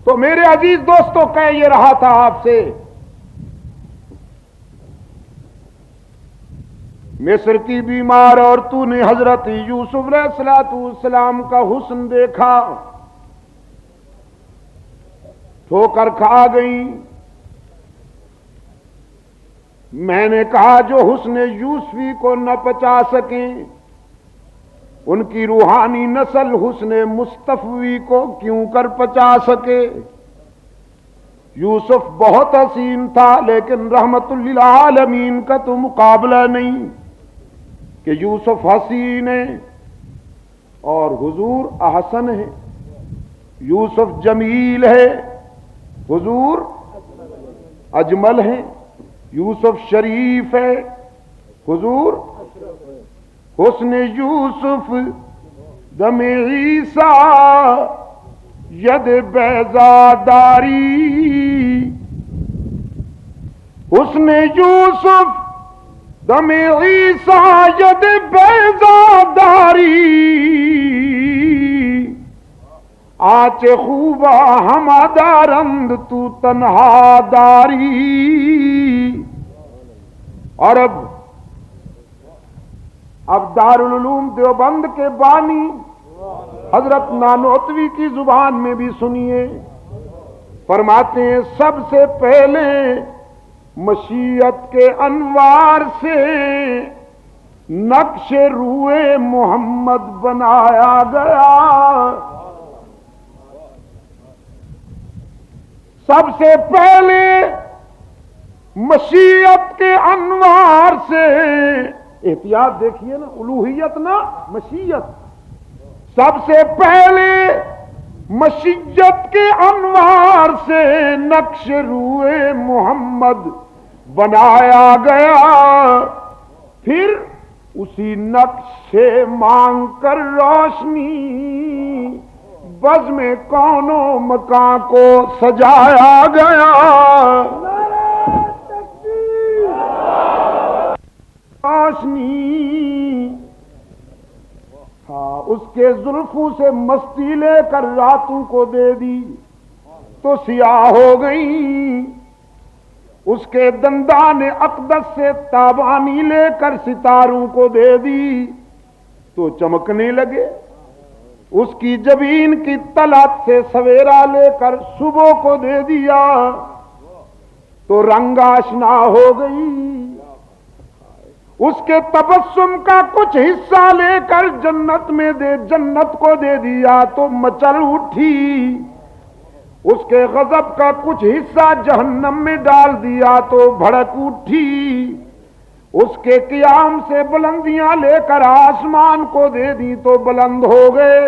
تو میرے عزیز دوستوں کہہ یہ رہا تھا آپ سے، مصر کی بیمار اور تو نے حضرت یوسف علیہ السلام کا حسن دیکھا، ٹھوکر کھا گئی۔ میں نے کہا جو حسن یوسفی کو نہ پچا سکیں، ان کی روحانی نسل حسن مصطفی کو کیوں کر پچا سکے۔ یوسف بہت حسین تھا لیکن رحمت للعالمین کا تو مقابلہ نہیں کہ یوسف حسین ہے اور حضور احسن ہے، یوسف جمیل ہے، حضور اجمل ہے، یوسف شریف ہے، حضور حسن یوسف دم عیسیٰ ید بیضاداری، حسن یوسف دم عیسیٰ ید بیضاداری، آچ خوبا ہما دارند تو تنہا داری۔ اور اب دارالعلوم دیوبند کے بانی حضرت نانوتوی کی زبان میں بھی سنیے، فرماتے ہیں سب سے پہلے مشیت کے انوار سے نقش روئے محمد بنایا گیا۔ سب سے پہلے مشیت کے انوار سے، احتیاط دیکھیے نا، الوہیت نا مشیت، سب سے پہلے مشیت کے انوار سے نقش روئے محمد بنایا گیا، پھر اسی نقش سے مانگ کر روشنی بزم کونوں مکان کو سجایا گیا۔ روشنی ہاں اس کے زلفوں سے مستی لے کر راتوں کو دے دی تو سیاہ ہو گئی، اس کے دندان اقدس سے تابانی لے کر ستاروں کو دے دی تو چمکنے لگے، اس کی جبین کی طلعت سے سویرا لے کر صبح کو دے دیا تو رنگ آشنا ہو گئی، اس کے تبسم کا کچھ حصہ لے کر جنت کو دے دیا تو مچل اٹھی، اس کے غضب کا کچھ حصہ جہنم میں ڈال دیا تو بھڑک اٹھی، اس کے قیام سے بلندیاں لے کر آسمان کو دے دی تو بلند ہو گئے،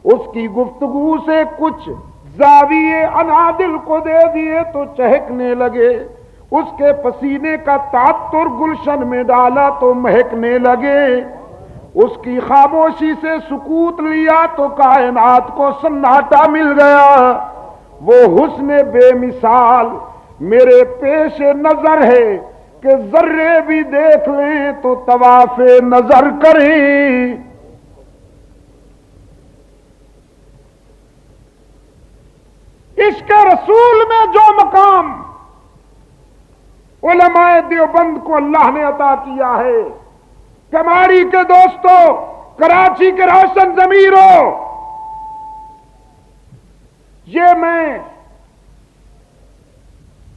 اس کی گفتگو سے کچھ زاویے انادل کو دے دیے تو چہکنے لگے، اس کے پسینے کا تعطر گلشن میں ڈالا تو مہکنے لگے، اس کی خاموشی سے سکوت لیا تو کائنات کو سناٹا مل گیا۔ وہ حسن بے مثال میرے پیش نظر ہے کہ ذرے بھی دیکھ لیں تو طواف نظر کریں۔ عشق رسول میں جو مقام علماء دیوبند کو اللہ نے عطا کیا ہے، کماری کے دوستوں، کراچی کے روشن ضمیروں، یہ میں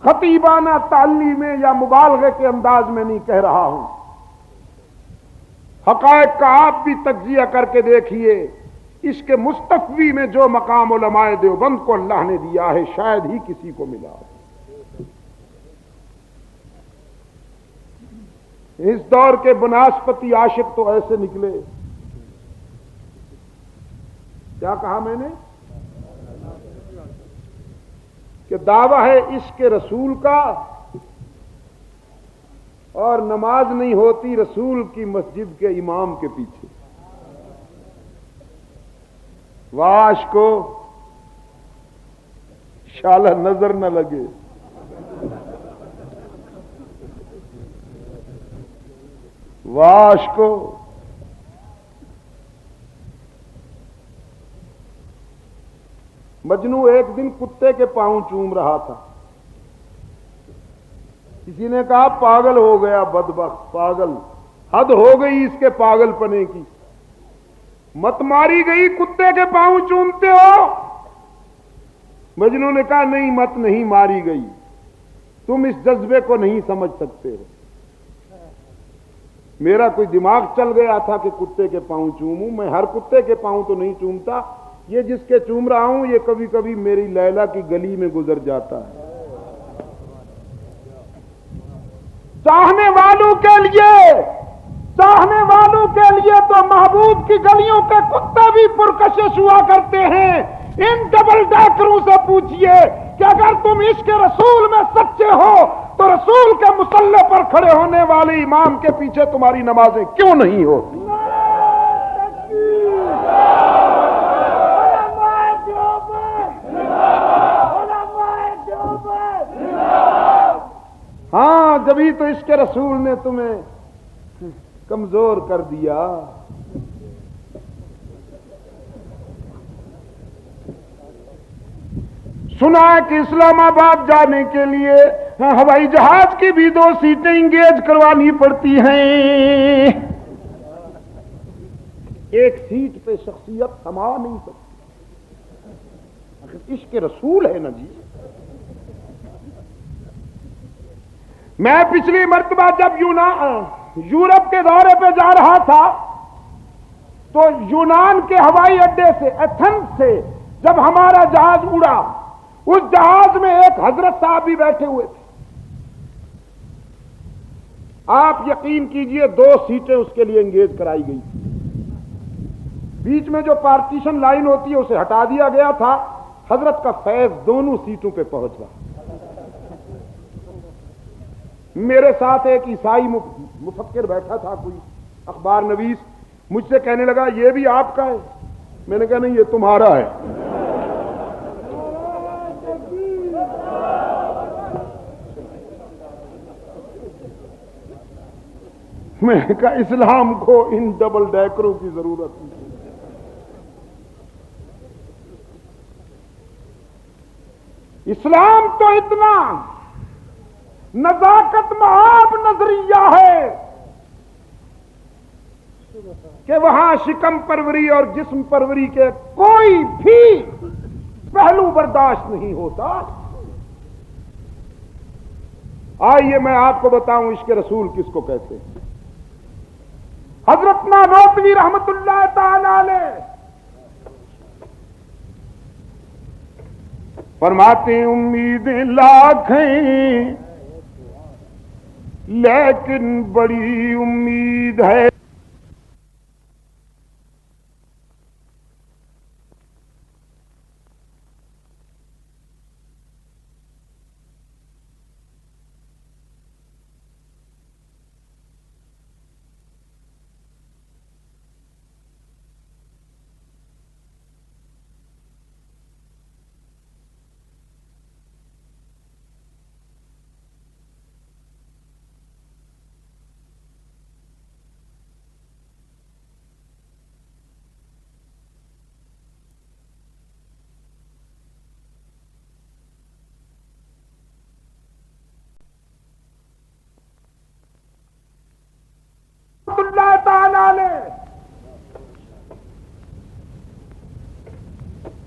خطیبانہ تعلیم میں یا مبالغے کے انداز میں نہیں کہہ رہا ہوں، حقائق کا آپ بھی تجزیہ کر کے دیکھیے۔ اس کے مستفوی میں جو مقام علماء دیوبند کو اللہ نے دیا ہے شاید ہی کسی کو ملا۔ اس دور کے بناسپتی عاشق تو ایسے نکلے، کیا کہا میں نے کہ دعویٰ ہے عشق رسول کا اور نماز نہیں ہوتی رسول کی مسجد کے امام کے پیچھے۔ واش کو شالہ نظر نہ لگے، واش کو مجنو ایک دن کتے کے پاؤں چوم رہا تھا، کسی نے کہا پاگل ہو گیا بدبخت، پاگل، حد ہو گئی اس کے پاگل پنے کی، مت ماری گئی کتے کے پاؤں چومتے ہو؟ مجنو نے کہا نہیں مت نہیں ماری گئی، تم اس جذبے کو نہیں سمجھ سکتے ہو، میرا کوئی دماغ چل گیا تھا کہ کتے کے پاؤں چوموں، میں ہر کتے کے پاؤں تو نہیں چومتا، یہ جس کے چوم رہا ہوں یہ کبھی کبھی میری لیلا کی گلی میں گزر جاتا ہے۔ چاہنے والوں کے لیے تو محبوب کی گلیوں کے کتے بھی پرکشش ہوا کرتے ہیں۔ ان ڈبل ڈیکروں سے پوچھئے کہ اگر تم عشق رسول میں سچے ہو تو رسول کے مصلی پر کھڑے ہونے والے امام کے پیچھے تمہاری نمازیں کیوں نہیں ہوتی؟ ہاں جبھی تو عشق رسول نے تمہیں کمزور کر دیا۔ سنا ہے کہ اسلام آباد جانے کے لیے ہوائی جہاز کی بھی 2 سیٹیں انگیج کروانی پڑتی ہیں، ایک سیٹ پہ شخصیت سما نہیں سکتی، عشق رسول ہے نا جی۔ میں پچھلی مرتبہ جب یورپ کے دورے پہ جا رہا تھا تو یونان کے ہوائی اڈے سے ایتھنز سے جب ہمارا جہاز اڑا، اس جہاز میں ایک حضرت صاحب بھی بیٹھے ہوئے تھے، آپ یقین کیجئے 2 سیٹیں اس کے لیے انگیج کرائی گئی تھی، بیچ میں جو پارٹیشن لائن ہوتی ہے اسے ہٹا دیا گیا تھا، حضرت کا فیض دونوں سیٹوں پہ پہنچ رہا۔ میرے ساتھ ایک عیسائی مفکر بیٹھا تھا، کوئی اخبار نویس، مجھ سے کہنے لگا یہ بھی آپ کا ہے؟ میں نے کہا نہیں یہ تمہارا ہے۔ میں نے کہا اسلام کو ان ڈبل ڈیکروں کی ضرورت نہیں۔ اسلام تو اتنا نزاکت محاب نظریہ ہے کہ وہاں شکم پروری اور جسم پروری کے کوئی بھی پہلو برداشت نہیں ہوتا۔ آئیے میں آپ کو بتاؤں عشق رسول کس کو کہتے ہیں۔ حضرت نانوتوی رحمت اللہ تعالی علیہ فرماتے ہیں امیدیں لاکھ ہیں لیکن بڑی امید ہے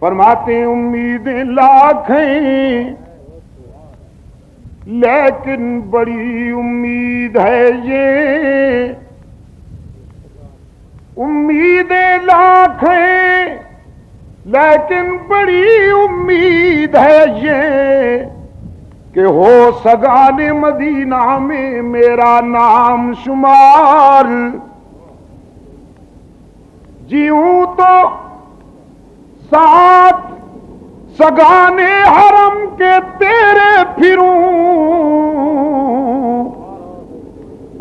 فرماتے ہیں امیدیں لاکھ ہیں لیکن بڑی امید ہے یہ، امیدیں لاکھ ہیں لیکن بڑی امید ہے یہ کہ ہو سگان مدینہ میں میرا نام شمار، جیوں تو ساتھ سگان حرم کے تیرے پھروں،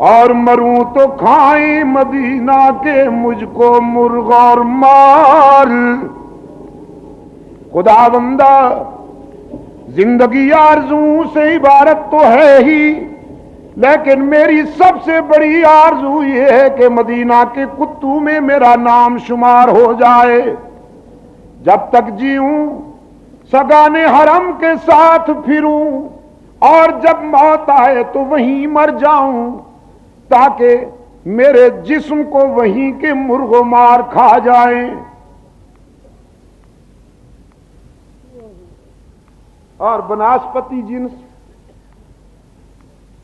اور مروں تو کھائیں مدینہ کے مجھ کو مرغ اور مار۔ خدا بندہ زندگی آرزو سے عبارت تو ہے ہی، لیکن میری سب سے بڑی آرزو یہ ہے کہ مدینہ کے کتوں میں میرا نام شمار ہو جائے۔ جب تک جیوں سگانے حرم کے ساتھ پھروں، اور جب موت آئے تو وہیں مر جاؤں، تاکہ میرے جسم کو وہیں کے مرغ و مار کھا جائیں۔ اور بناسپتی جنس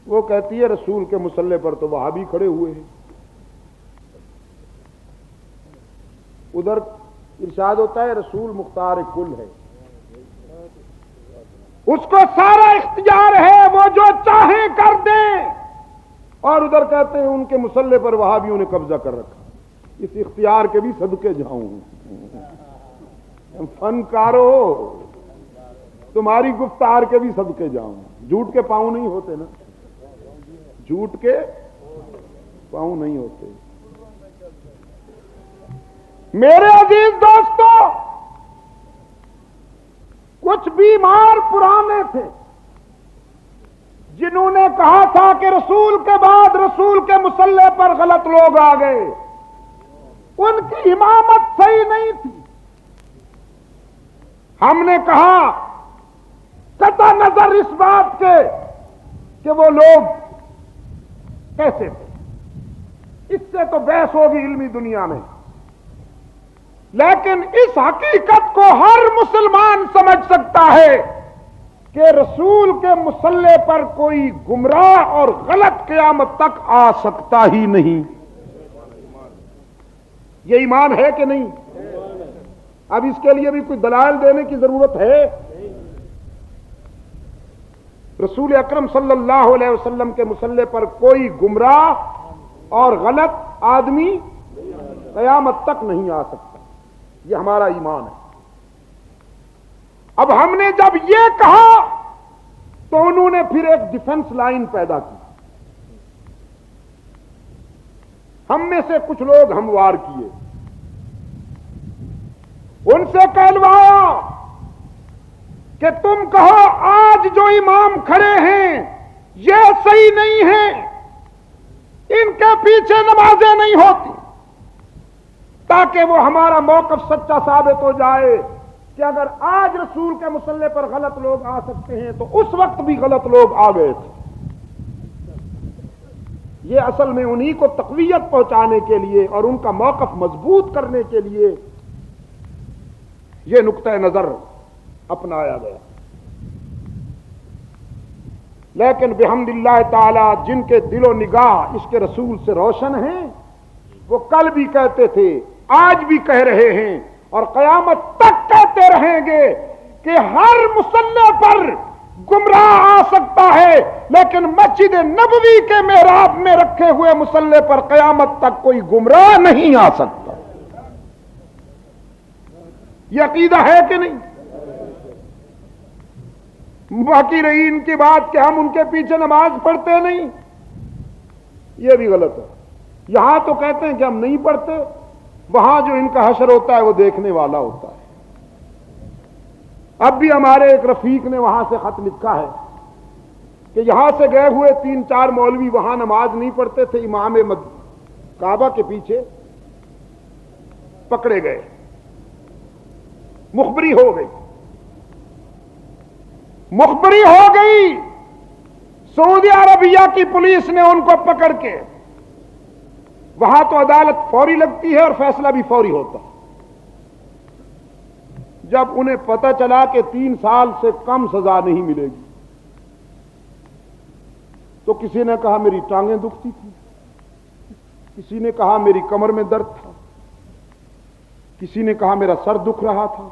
وہ کہتی ہے رسول کے مصلے پر تو وہابی کھڑے ہوئے ہیں، ادھر ارشاد ہوتا ہے رسول مختار کل ہے، اس کو سارا اختیار ہے، وہ جو چاہیں کر دیں، اور ادھر کہتے ہیں ان کے مصلے پر وہابیوں نے قبضہ کر رکھا۔ اس اختیار کے بھی صدقے جاؤں، فنکارو تمہاری گفتار کے بھی صدقے جاؤں۔ جھوٹ کے پاؤں نہیں ہوتے نا، جھوٹ کے پاؤں نہیں ہوتے۔ میرے عزیز دوستو، کچھ بیمار پرانے تھے جنہوں نے کہا تھا کہ رسول کے بعد رسول کے مصلے پر غلط لوگ آ گئے، ان کی امامت صحیح نہیں تھی۔ ہم نے کہا قطع نظر اس بات کے کہ وہ لوگ کیسے تھے، اس سے تو بحث ہوگی علمی دنیا میں، لیکن اس حقیقت کو ہر مسلمان سمجھ سکتا ہے کہ رسول کے مصلے پر کوئی گمراہ اور غلط قیامت تک آ سکتا ہی نہیں۔ یہ ایمان ہے کہ نہیں؟ اب اس کے لیے بھی کوئی دلائل دینے کی ضرورت ہے؟ رسول اکرم صلی اللہ علیہ وسلم کے مصلے پر کوئی گمراہ اور غلط آدمی قیامت تک نہیں آ سکتا، یہ ہمارا ایمان ہے۔ اب ہم نے جب یہ کہا تو انہوں نے پھر ایک ڈیفنس لائن پیدا کی، ہم میں سے کچھ لوگ ہموار کیے، ان سے کہلوایا کہ تم کہو آج جو امام کھڑے ہیں یہ صحیح نہیں ہیں، ان کے پیچھے نمازیں نہیں ہوتی، تاکہ وہ ہمارا موقف سچا ثابت ہو جائے کہ اگر آج رسول کے مصلے پر غلط لوگ آ سکتے ہیں تو اس وقت بھی غلط لوگ آ گئے تھے۔ یہ اصل میں انہی کو تقویت پہنچانے کے لیے اور ان کا موقف مضبوط کرنے کے لیے یہ نقطہ نظر اپنایا گیا۔ لیکن بحمد اللہ تعالی جن کے دل و نگاہ اس کے رسول سے روشن ہیں، وہ کل بھی کہتے تھے، آج بھی کہہ رہے ہیں اور قیامت تک کہتے رہیں گے کہ ہر مصلی پر گمراہ آ سکتا ہے، لیکن مسجد نبوی کے محراب میں رکھے ہوئے مصلی پر قیامت تک کوئی گمراہ نہیں آ سکتا۔ یہ عقیدہ ہے کہ نہیں؟ باقی رہی ان کی بات کہ ہم ان کے پیچھے نماز پڑھتے نہیں، یہ بھی غلط ہے۔ یہاں تو کہتے ہیں کہ ہم نہیں پڑھتے، وہاں جو ان کا حشر ہوتا ہے وہ دیکھنے والا ہوتا ہے۔ اب بھی ہمارے ایک رفیق نے وہاں سے خط لکھا ہے کہ یہاں سے گئے ہوئے 3-4 مولوی وہاں نماز نہیں پڑھتے تھے، امام کعبہ کے پیچھے پکڑے گئے، مخبری ہو گئی، مخبری ہو گئی، سعودی عربیہ کی پولیس نے ان کو پکڑ کے، وہاں تو عدالت فوری لگتی ہے اور فیصلہ بھی فوری ہوتا ہے، جب انہیں پتہ چلا کہ 3 سال سے کم سزا نہیں ملے گی، تو کسی نے کہا میری ٹانگیں دکھتی تھی، کسی نے کہا میری کمر میں درد تھا، کسی نے کہا میرا سر دکھ رہا تھا،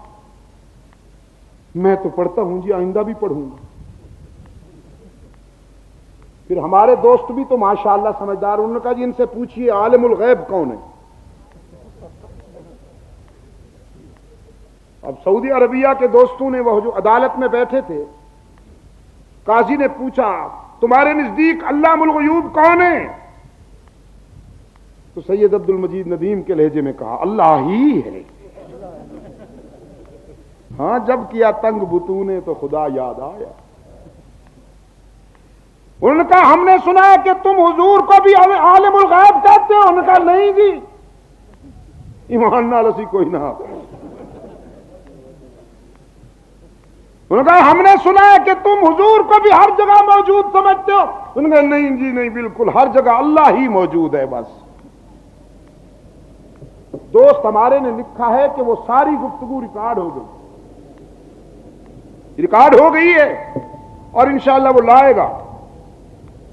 میں تو پڑھتا ہوں جی، آئندہ بھی پڑھوں گا۔ پھر ہمارے دوست بھی تو ماشاءاللہ سمجھدار، انہوں نے کہا جی ان سے پوچھئے عالم الغیب کون ہے۔ اب سعودی عربیہ کے دوستوں نے، وہ جو عدالت میں بیٹھے تھے، قاضی نے پوچھا تمہارے نزدیک علام الغیوب کون ہے؟ تو سید عبد المجید ندیم کے لہجے میں کہا اللہ ہی ہے۔ ہاں جب کیا تنگ بتونے تو خدا یاد آیا۔ انہوں نے کہا ہم نے سنا ہے کہ تم حضور کو بھی عالم الغیب کہتے ہو۔ انہوں نے کہا نہیں جی، ایمان نال اسی کوئی نہ۔ انہوں نے کہا ہم نے سنا ہے کہ تم حضور کو بھی ہر جگہ موجود سمجھتے ہو۔ انہوں نے کہا نہیں جی نہیں، بالکل ہر جگہ اللہ ہی موجود ہے بس۔ دوست ہمارے نے لکھا ہے کہ وہ ساری گفتگو ریکارڈ ہو گئی، ریکارڈ ہو گئی ہے، اور انشاءاللہ وہ لائے گا،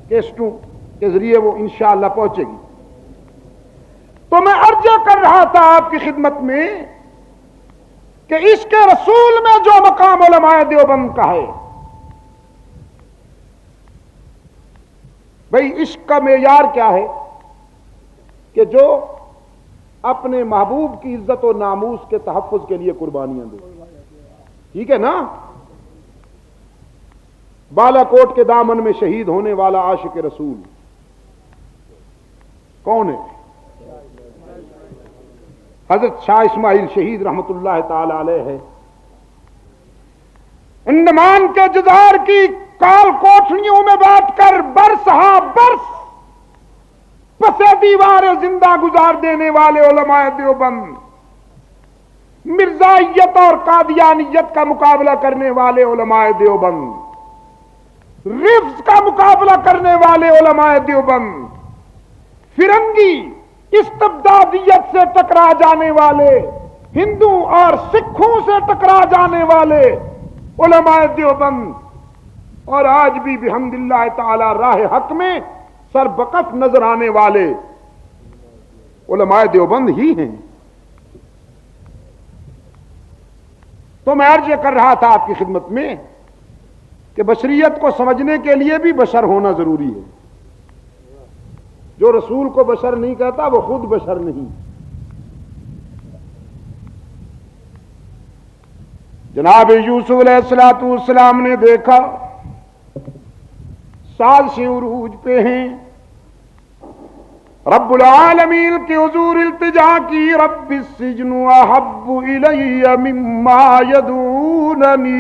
کیسٹوں کے ذریعے وہ انشاءاللہ پہنچے گی۔ تو میں عرض کر رہا تھا آپ کی خدمت میں کہ عشق رسول میں جو مقام علماء دیوبند کا ہے، بھئی عشق کا معیار کیا ہے کہ جو اپنے محبوب کی عزت و ناموس کے تحفظ کے لیے قربانیاں دے، ٹھیک ہے نا؟ بالا کوٹ کے دامن میں شہید ہونے والا عاشق رسول کون ہے؟ حضرت شاہ اسماعیل شہید رحمت اللہ تعالی علیہ ہے۔ انڈمان کے جزائر کی کال کوٹھڑیوں میں بیٹھ کر برس ہا برس پسے دیوار زندہ گزار دینے والے علماء دیوبند، مرزائیت اور قادیانیت کا مقابلہ کرنے والے علماء دیوبند، رفض کا مقابلہ کرنے والے علماء دیوبند، فرنگی استبدادیت سے ٹکرا جانے والے، ہندو اور سکھوں سے ٹکرا جانے والے علماء دیوبند، اور آج بھی بحمد اللہ تعالی راہ حق میں سر بقف نظر آنے والے علماء دیوبند ہی ہیں۔ تو میں عرض کر رہا تھا آپ کی خدمت میں کہ بشریت کو سمجھنے کے لیے بھی بشر ہونا ضروری ہے۔ جو رسول کو بشر نہیں کہتا وہ خود بشر نہیں۔ جناب یوسف علیہ السلام نے دیکھا سازشیں عروج پہ ہیں، رب العالمین کے حضور التجا کی، رب السجن احب الی مما یدعوننی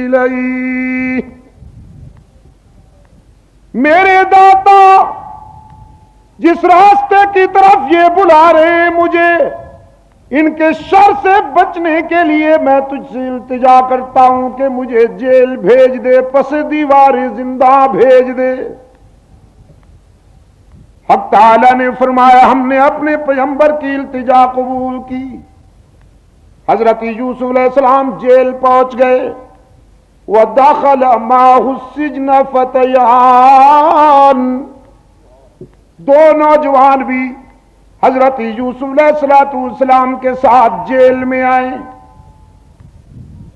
الیہ، میرے داتا جس راستے کی طرف یہ بلا رہے ہیں مجھے، ان کے شر سے بچنے کے لیے میں تجھ سے التجا کرتا ہوں کہ مجھے جیل بھیج دے، پس دیوار زندہ بھیج دے۔ حق تعالی نے فرمایا ہم نے اپنے پیغمبر کی التجا قبول کی۔ حضرت یوسف علیہ السلام جیل پہنچ گئے، وَدَخَلَ مَعَهُ السِّجْنَ فَتَيَانِ، دو نوجوان بھی حضرت یوسف علیہ السلام کے ساتھ جیل میں آئے۔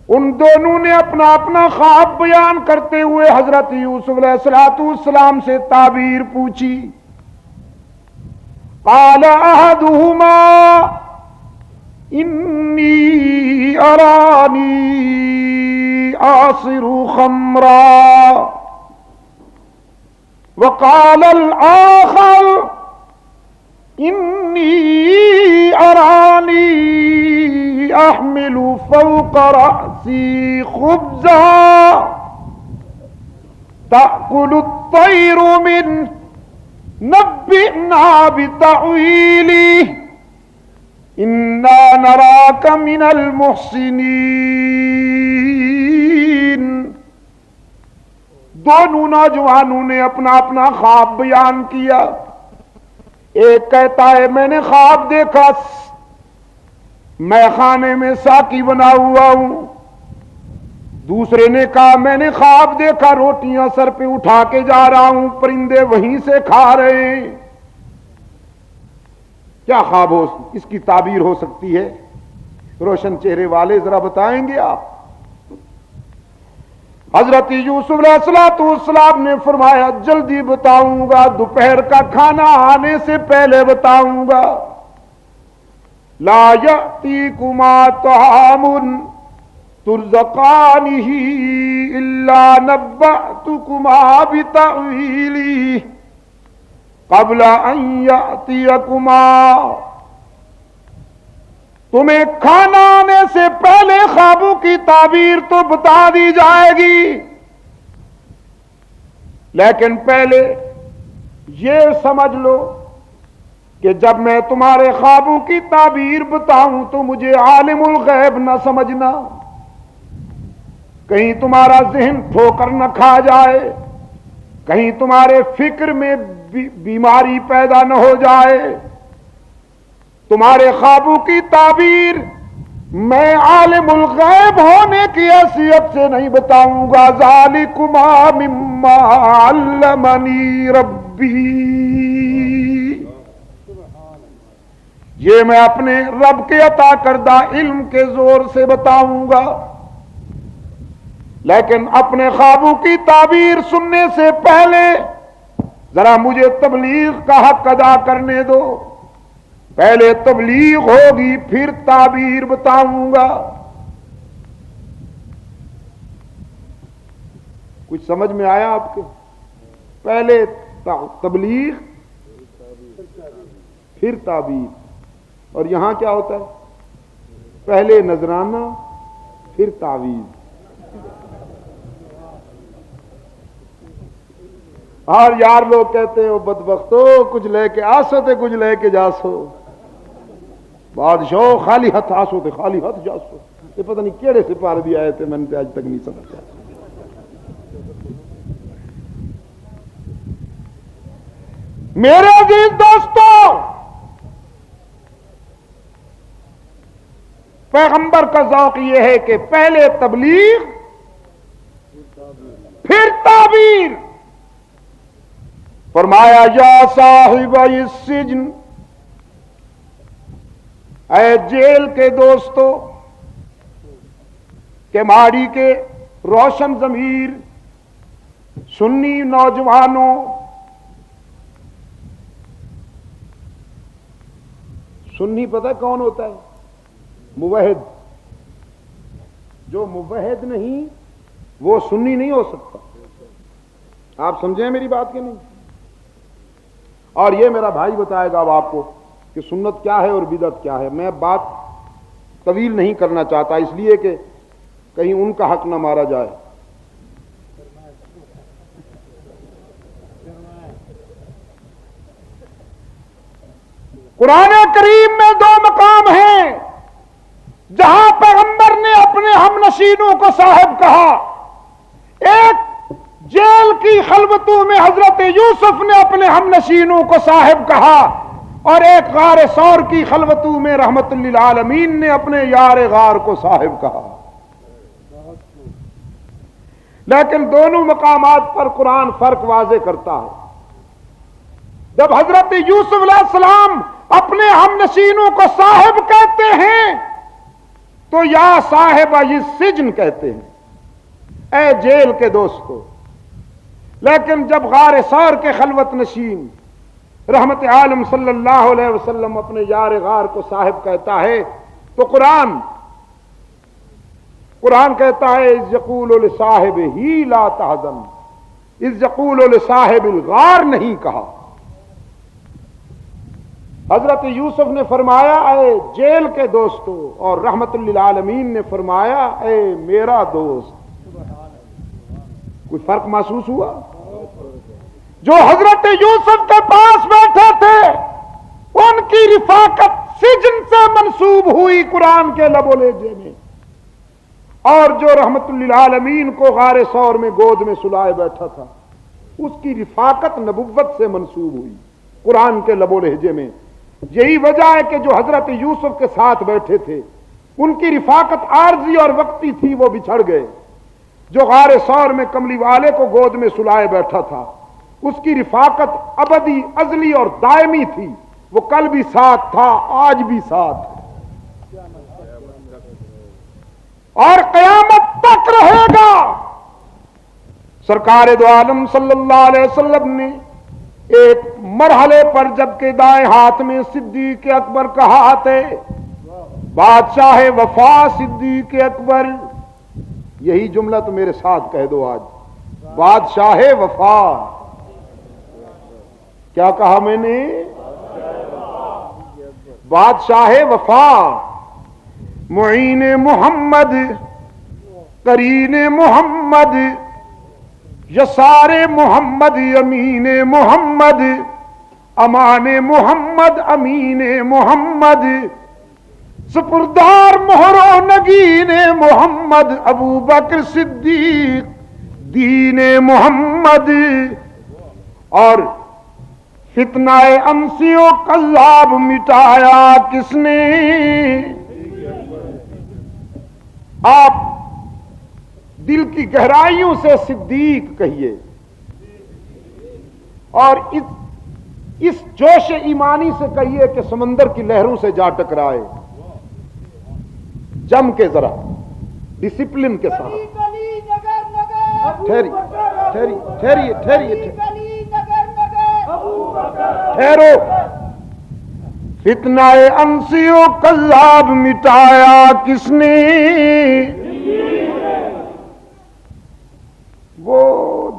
ان دونوں نے اپنا اپنا خواب بیان کرتے ہوئے حضرت یوسف علیہ السلام سے تعبیر پوچھی۔ قال احدهما انی ارانی آصر خمرا، وقال الآخر انی ارانی احمل فوق رأسی خبزا تأکل الطیر منه نبئنا بتأویلہ انا نراک من المحسنین۔ دونوں نوجوانوں نے اپنا اپنا خواب بیان کیا۔ ایک کہتا ہے میں نے خواب دیکھا میں خانے میں ساقی بنا ہوا ہوں. دوسرے نے کہا میں نے خواب دیکھا روٹیاں سر پہ اٹھا کے جا رہا ہوں, پرندے وہیں سے کھا رہے ہیں. کیا خواب ہو اس کی تعبیر ہو سکتی ہے؟ روشن چہرے والے ذرا بتائیں گے آپ. حضرت یوسف علیہ السلام نے فرمایا جلدی بتاؤں گا, دوپہر کا کھانا آنے سے پہلے بتاؤں گا. لا یأتیکما طعام ترزقانہ الا نبأتکما بتأویلہ قبل ان یأتیکما. تمہیں کھانا آنے سے پہلے خوابوں کی تعبیر تو بتا دی جائے گی, لیکن پہلے یہ سمجھ لو کہ جب میں تمہارے خوابوں کی تعبیر بتاؤں تو مجھے عالم الغیب نہ سمجھنا, کہیں تمہارا ذہن ٹھوکر نہ کھا جائے, کہیں تمہارے فکر میں بیماری پیدا نہ ہو جائے. تمہارے خوابوں کی تعبیر میں عالم الغیب ہونے کی حیثیت سے نہیں بتاؤں گا. ذالکما مما علمنی ربی, یہ میں اپنے رب کے عطا کردہ علم کے زور سے بتاؤں گا. لیکن اپنے خوابوں کی تعبیر سننے سے پہلے ذرا مجھے تبلیغ کا حق ادا کرنے دو. پہلے تبلیغ ہوگی پھر تعبیر بتاؤں گا. کچھ سمجھ میں آیا آپ کے؟ پہلے تبلیغ پھر تعبیر. اور یہاں کیا ہوتا ہے؟ پہلے نذرانہ پھر تعویذ. اور یار لوگ کہتے ہو بدبختو کچھ لے کے آسو تے کچھ لے کے جاسو, بادشاہ خالی ہاتھ آسو تے خالی ہاتھ جاسو. یہ پتہ نہیں کیڑے سپارے بھی آئے تھے, میں نے آج تک نہیں سمجھا. میرے عزیز دوستو, پیغمبر کا ذوق یہ ہے کہ پہلے تبلیغ پھر تعبیر. فرمایا یا صاحب السجن, اے جیل کے دوستو, کہ ماڑی کے روشن ضمیر سنی نوجوانوں, سنی پتہ کون ہوتا ہے؟ موحد. جو موحد نہیں وہ سنی نہیں ہو سکتا. آپ سمجھیں میری بات کہ نہیں؟ اور یہ میرا بھائی بتائے گا اب آپ کو کہ سنت کیا ہے اور بدعت کیا ہے. میں بات طویل نہیں کرنا چاہتا اس لیے کہ کہیں ان کا حق نہ مارا جائے. قرآن کریم میں دو مقام ہیں جہاں پیغمبر نے اپنے ہم نشینوں کو صاحب کہا. ایک جیل کی خلوتوں میں حضرت یوسف نے اپنے ہم نشینوں کو صاحب کہا, اور ایک غار ثور کی خلوتوں میں رحمت للعالمین نے اپنے یار غار کو صاحب کہا. لیکن دونوں مقامات پر قرآن فرق واضح کرتا ہے. جب حضرت یوسف علیہ السلام اپنے ہم نشینوں کو صاحب کہتے ہیں تو یا صاحب السجن کہتے ہیں, اے جیل کے دوستو. لیکن جب غار ثور کے خلوت نشین رحمت عالم صلی اللہ علیہ وسلم اپنے یار غار کو صاحب کہتا ہے تو قرآن کہتا ہے اذ یقول لصاحبہ لا تحزن, اذ یقول لصاحب الغار نہیں کہا. حضرت یوسف نے فرمایا اے جیل کے دوستو, اور رحمت للعالمین نے فرمایا اے میرا دوست. کوئی فرق محسوس ہوا؟ جو حضرت یوسف کے پاس بیٹھے تھے ان کی رفاقت سجن سے منسوب ہوئی قرآن کے لب و لہجے میں, اور جو رحمت للعالمین کو غار ثور میں گود میں سلائے بیٹھا تھا اس کی رفاقت نبوت سے منسوب ہوئی قرآن کے لب و لہجے میں. یہی وجہ ہے کہ جو حضرت یوسف کے ساتھ بیٹھے تھے ان کی رفاقت عارضی اور وقتی تھی، وہ بچھڑ گئے۔ جو غار ثور میں کملی والے کو گود میں سلائے بیٹھا تھا اس کی رفاقت ابدی، ازلی اور دائمی تھی، وہ کل بھی ساتھ تھا، آج بھی ساتھ ہے اور قیامت تک رہے گا۔ سرکار دو عالم صلی اللہ علیہ وسلم نے ایک مرحلے پر جبکہ دائیں ہاتھ میں صدیق اکبر کا ہاتھ ہے، بادشاہ وفا صدیق اکبر، یہی جملہ تو میرے ساتھ کہہ دو آج، بادشاہ وفا۔ کیا کہا میں نے؟ بادشاہ وفا، معین محمد، قرین محمد، یسار محمد، یمین محمد، امان محمد، امین محمد، سپردار مہر و نگین محمد، ابو بکر صدیق دین محمد۔ اور فتنہ انسی و قلاب مٹایا کس نے؟ آپ دل کی گہرائیوں سے صدیق کہیے اور اس جوش ایمانی سے کہیے کہ سمندر کی لہروں سے جا ٹکرائے، جم کے ذرا ڈسپلن کے ساتھ۔ ٹھہرو، فتنہ انسی و قلاب مٹایا کس نے؟ وہ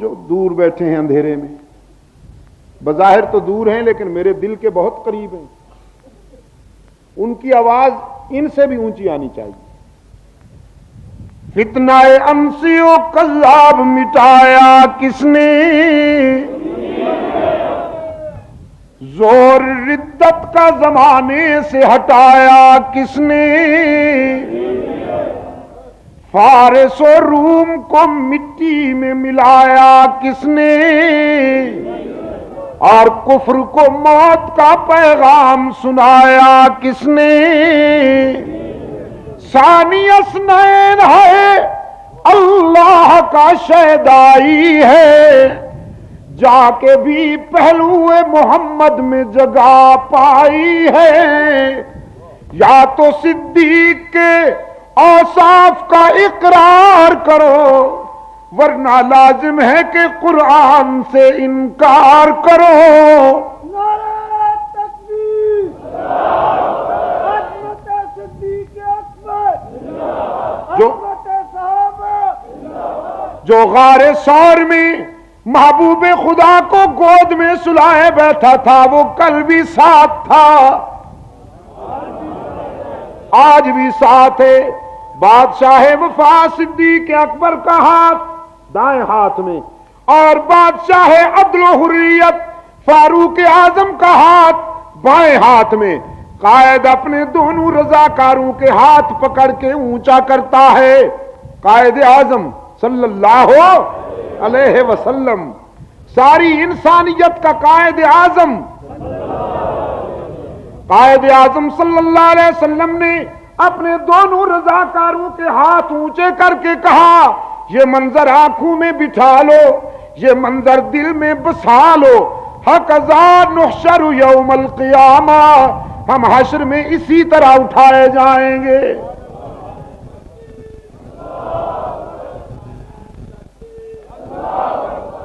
جو دور بیٹھے ہیں اندھیرے میں، بظاہر تو دور ہیں لیکن میرے دل کے بہت قریب ہیں، ان کی آواز ان سے بھی اونچی آنی چاہیے۔ فتنہ انسی و قلاب مٹایا کس نے؟ زور ردت کا زمانے سے ہٹایا کس نے؟ فارس و روم کو مٹی میں ملایا کس نے؟ اور کفر کو موت کا پیغام سنایا کس نے؟ ثانی اثنین ہے، اللہ کا شیدائی ہے، جا کے بھی پہلو محمد میں جگہ پائی ہے۔ یا تو صدیق کے اوصاف کا اقرار کرو ورنہ لازم ہے کہ قرآن سے انکار کرو۔ نعرہ تکبیر، عظمت صدیق اکبر، عظمت صحابہ۔ جو غار ثور میں محبوب خدا کو گود میں سلائے بیٹھا تھا وہ کل بھی ساتھ تھا، آج بھی ساتھ ہے۔ بادشاہ وفا صدیق اکبر کا ہاتھ دائیں ہاتھ میں اور بادشاہ عدل و حریت فاروق اعظم کا ہاتھ بائیں ہاتھ میں۔ قائد اپنے دونوں رضاکاروں کے ہاتھ پکڑ کے اونچا کرتا ہے، قائد اعظم صلی اللہ علیہ وسلم، ساری انسانیت کا قائد اعظم، قائد اعظم صلی اللہ علیہ وسلم نے اپنے دونوں رضاکاروں کے ہاتھ اونچے کر کے کہا، یہ منظر آنکھوں میں بٹھا لو، یہ منظر دل میں بسا لو، ہکذا نحشر یوم القیامہ، ہم حشر میں اسی طرح اٹھائے جائیں گے۔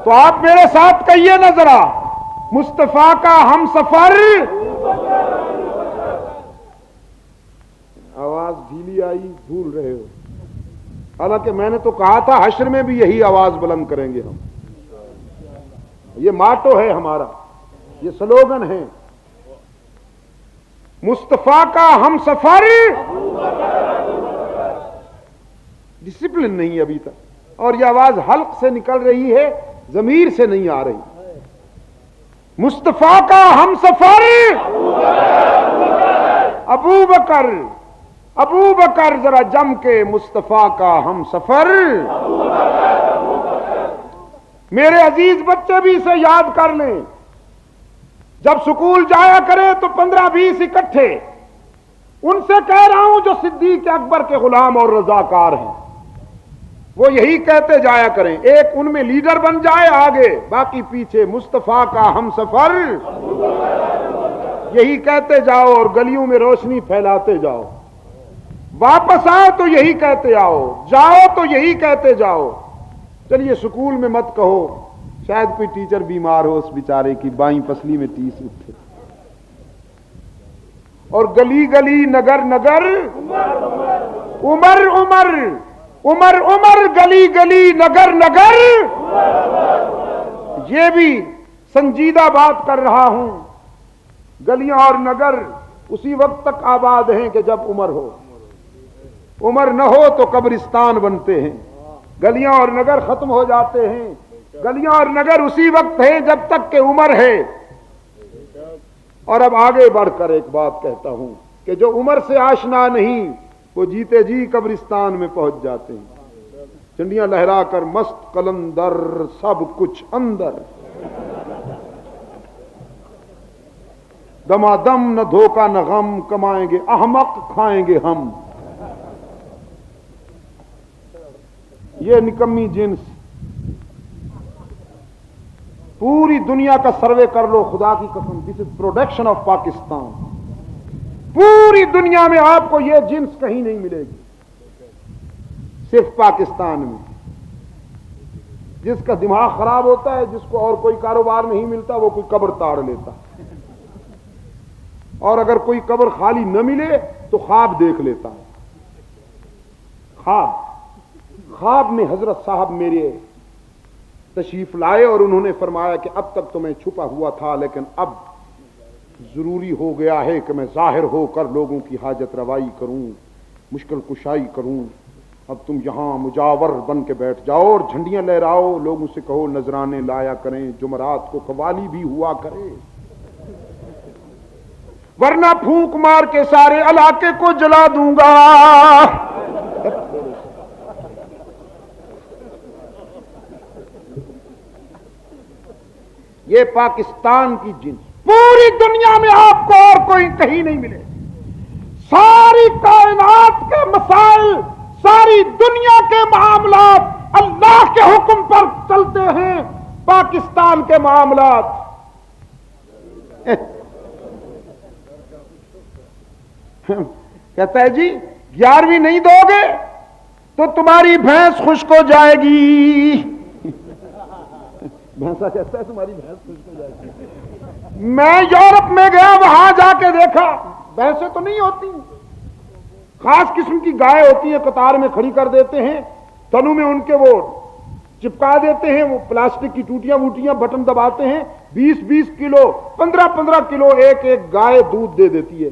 تو آپ میرے ساتھ کہیے نا ذرا، مصطفیٰ کا ہم سفر۔ آواز ڈھیلی آئی، بھول رہے ہو، حالانکہ میں نے تو کہا تھا حشر میں بھی یہی آواز بلند کریں گے ہم، یہ ماٹو ہے ہمارا، یہ سلوگن ہے، مصطفیٰ کا ہم سفر۔ ڈسپلن نہیں ابھی تک، اور یہ آواز حلق سے نکل رہی ہے، ضمیر سے نہیں آ رہی۔ مصطفیٰ کا ہم سفر، ابو بکر، ابو بکر، ذرا جم کے مصطفیٰ کا ہم سفر۔ میرے عزیز بچے بھی اسے یاد کر لیں، جب سکول جایا کرے تو 15-20 اکٹھے، ان سے کہہ رہا ہوں جو صدیق اکبر کے غلام اور رضاکار ہیں، وہ یہی کہتے جایا کریں، ایک ان میں لیڈر بن جائے آگے، باقی پیچھے، مصطفیٰ کا ہم سفر، یہی کہتے جاؤ اور گلیوں میں روشنی پھیلاتے جاؤ، واپس آئے تو یہی کہتے آؤ، جاؤ تو یہی کہتے جاؤ۔ چلیے سکول میں مت کہو، شاید کوئی ٹیچر بیمار ہو، اس بیچارے کی بائیں پسلی میں ٹیس اٹھے، اور گلی گلی، نگر نگر، عمر عمر، عمر عمر، گلی گلی، نگر نگر، یہ بھی سنجیدہ بات کر رہا ہوں۔ گلیاں اور نگر اسی وقت تک آباد ہیں کہ جب عمر ہو، عمر نہ ہو تو قبرستان بنتے ہیں، گلیاں اور نگر ختم ہو جاتے ہیں، گلیاں اور نگر اسی وقت ہیں جب تک کہ عمر ہے۔ اور اب آگے بڑھ کر ایک بات کہتا ہوں کہ جو عمر سے آشنا نہیں وہ جیتے جی قبرستان میں پہنچ جاتے ہیں، چنڈیاں لہرا کر مست قلندر، سب کچھ اندر، دما دم، نہ دھوکہ نہ غم، کمائیں گے احمق، کھائیں گے ہم۔ یہ نکمی جنس، پوری دنیا کا سروے کر لو، خدا کی قسم، دس از پروڈکشن آف پاکستان، پوری دنیا میں آپ کو یہ جنس کہیں نہیں ملے گی، صرف پاکستان میں۔ جس کا دماغ خراب ہوتا ہے، جس کو اور کوئی کاروبار نہیں ملتا، وہ کوئی قبر تاڑ لیتا، اور اگر کوئی قبر خالی نہ ملے تو خواب دیکھ لیتا ہے۔ خواب میں حضرت صاحب میرے تشریف لائے اور انہوں نے فرمایا کہ اب تک تو میں چھپا ہوا تھا، لیکن اب ضروری ہو گیا ہے کہ میں ظاہر ہو کر لوگوں کی حاجت روائی کروں، مشکل کشائی کروں۔ اب تم یہاں مجاور بن کے بیٹھ جاؤ اور جھنڈیاں لہراؤ، لوگوں سے کہو نذرانے لایا کریں، جمعرات کو قوالی بھی ہوا کرے، ورنہ پھونک مار کے سارے علاقے کو جلا دوں گا۔ یہ پاکستان کی جنس پوری دنیا میں آپ کو اور کوئی کہیں نہیں ملے۔ ساری کائنات کے مسائل، ساری دنیا کے معاملات اللہ کے حکم پر چلتے ہیں، پاکستان کے معاملات کہتا ہے جی 11ویں نہیں دو گے تو تمہاری بھینس خشک ہو جائے گی۔ بھینسا کہتا ہے تمہاری بھینس خشک ہو جائے گی۔ میں یورپ میں گیا، وہاں جا کے دیکھا بھینسیں تو نہیں ہوتی، خاص قسم کی گائے ہوتی ہیں، قطار میں کھڑی کر دیتے ہیں، تنوں میں ان کے وہ چپکا دیتے ہیں، وہ پلاسٹک کی ٹوٹیاں ووٹیاں، بٹن دباتے ہیں، 20-20 کلو 15-15 کلو ایک ایک گائے دودھ دے دیتی ہے،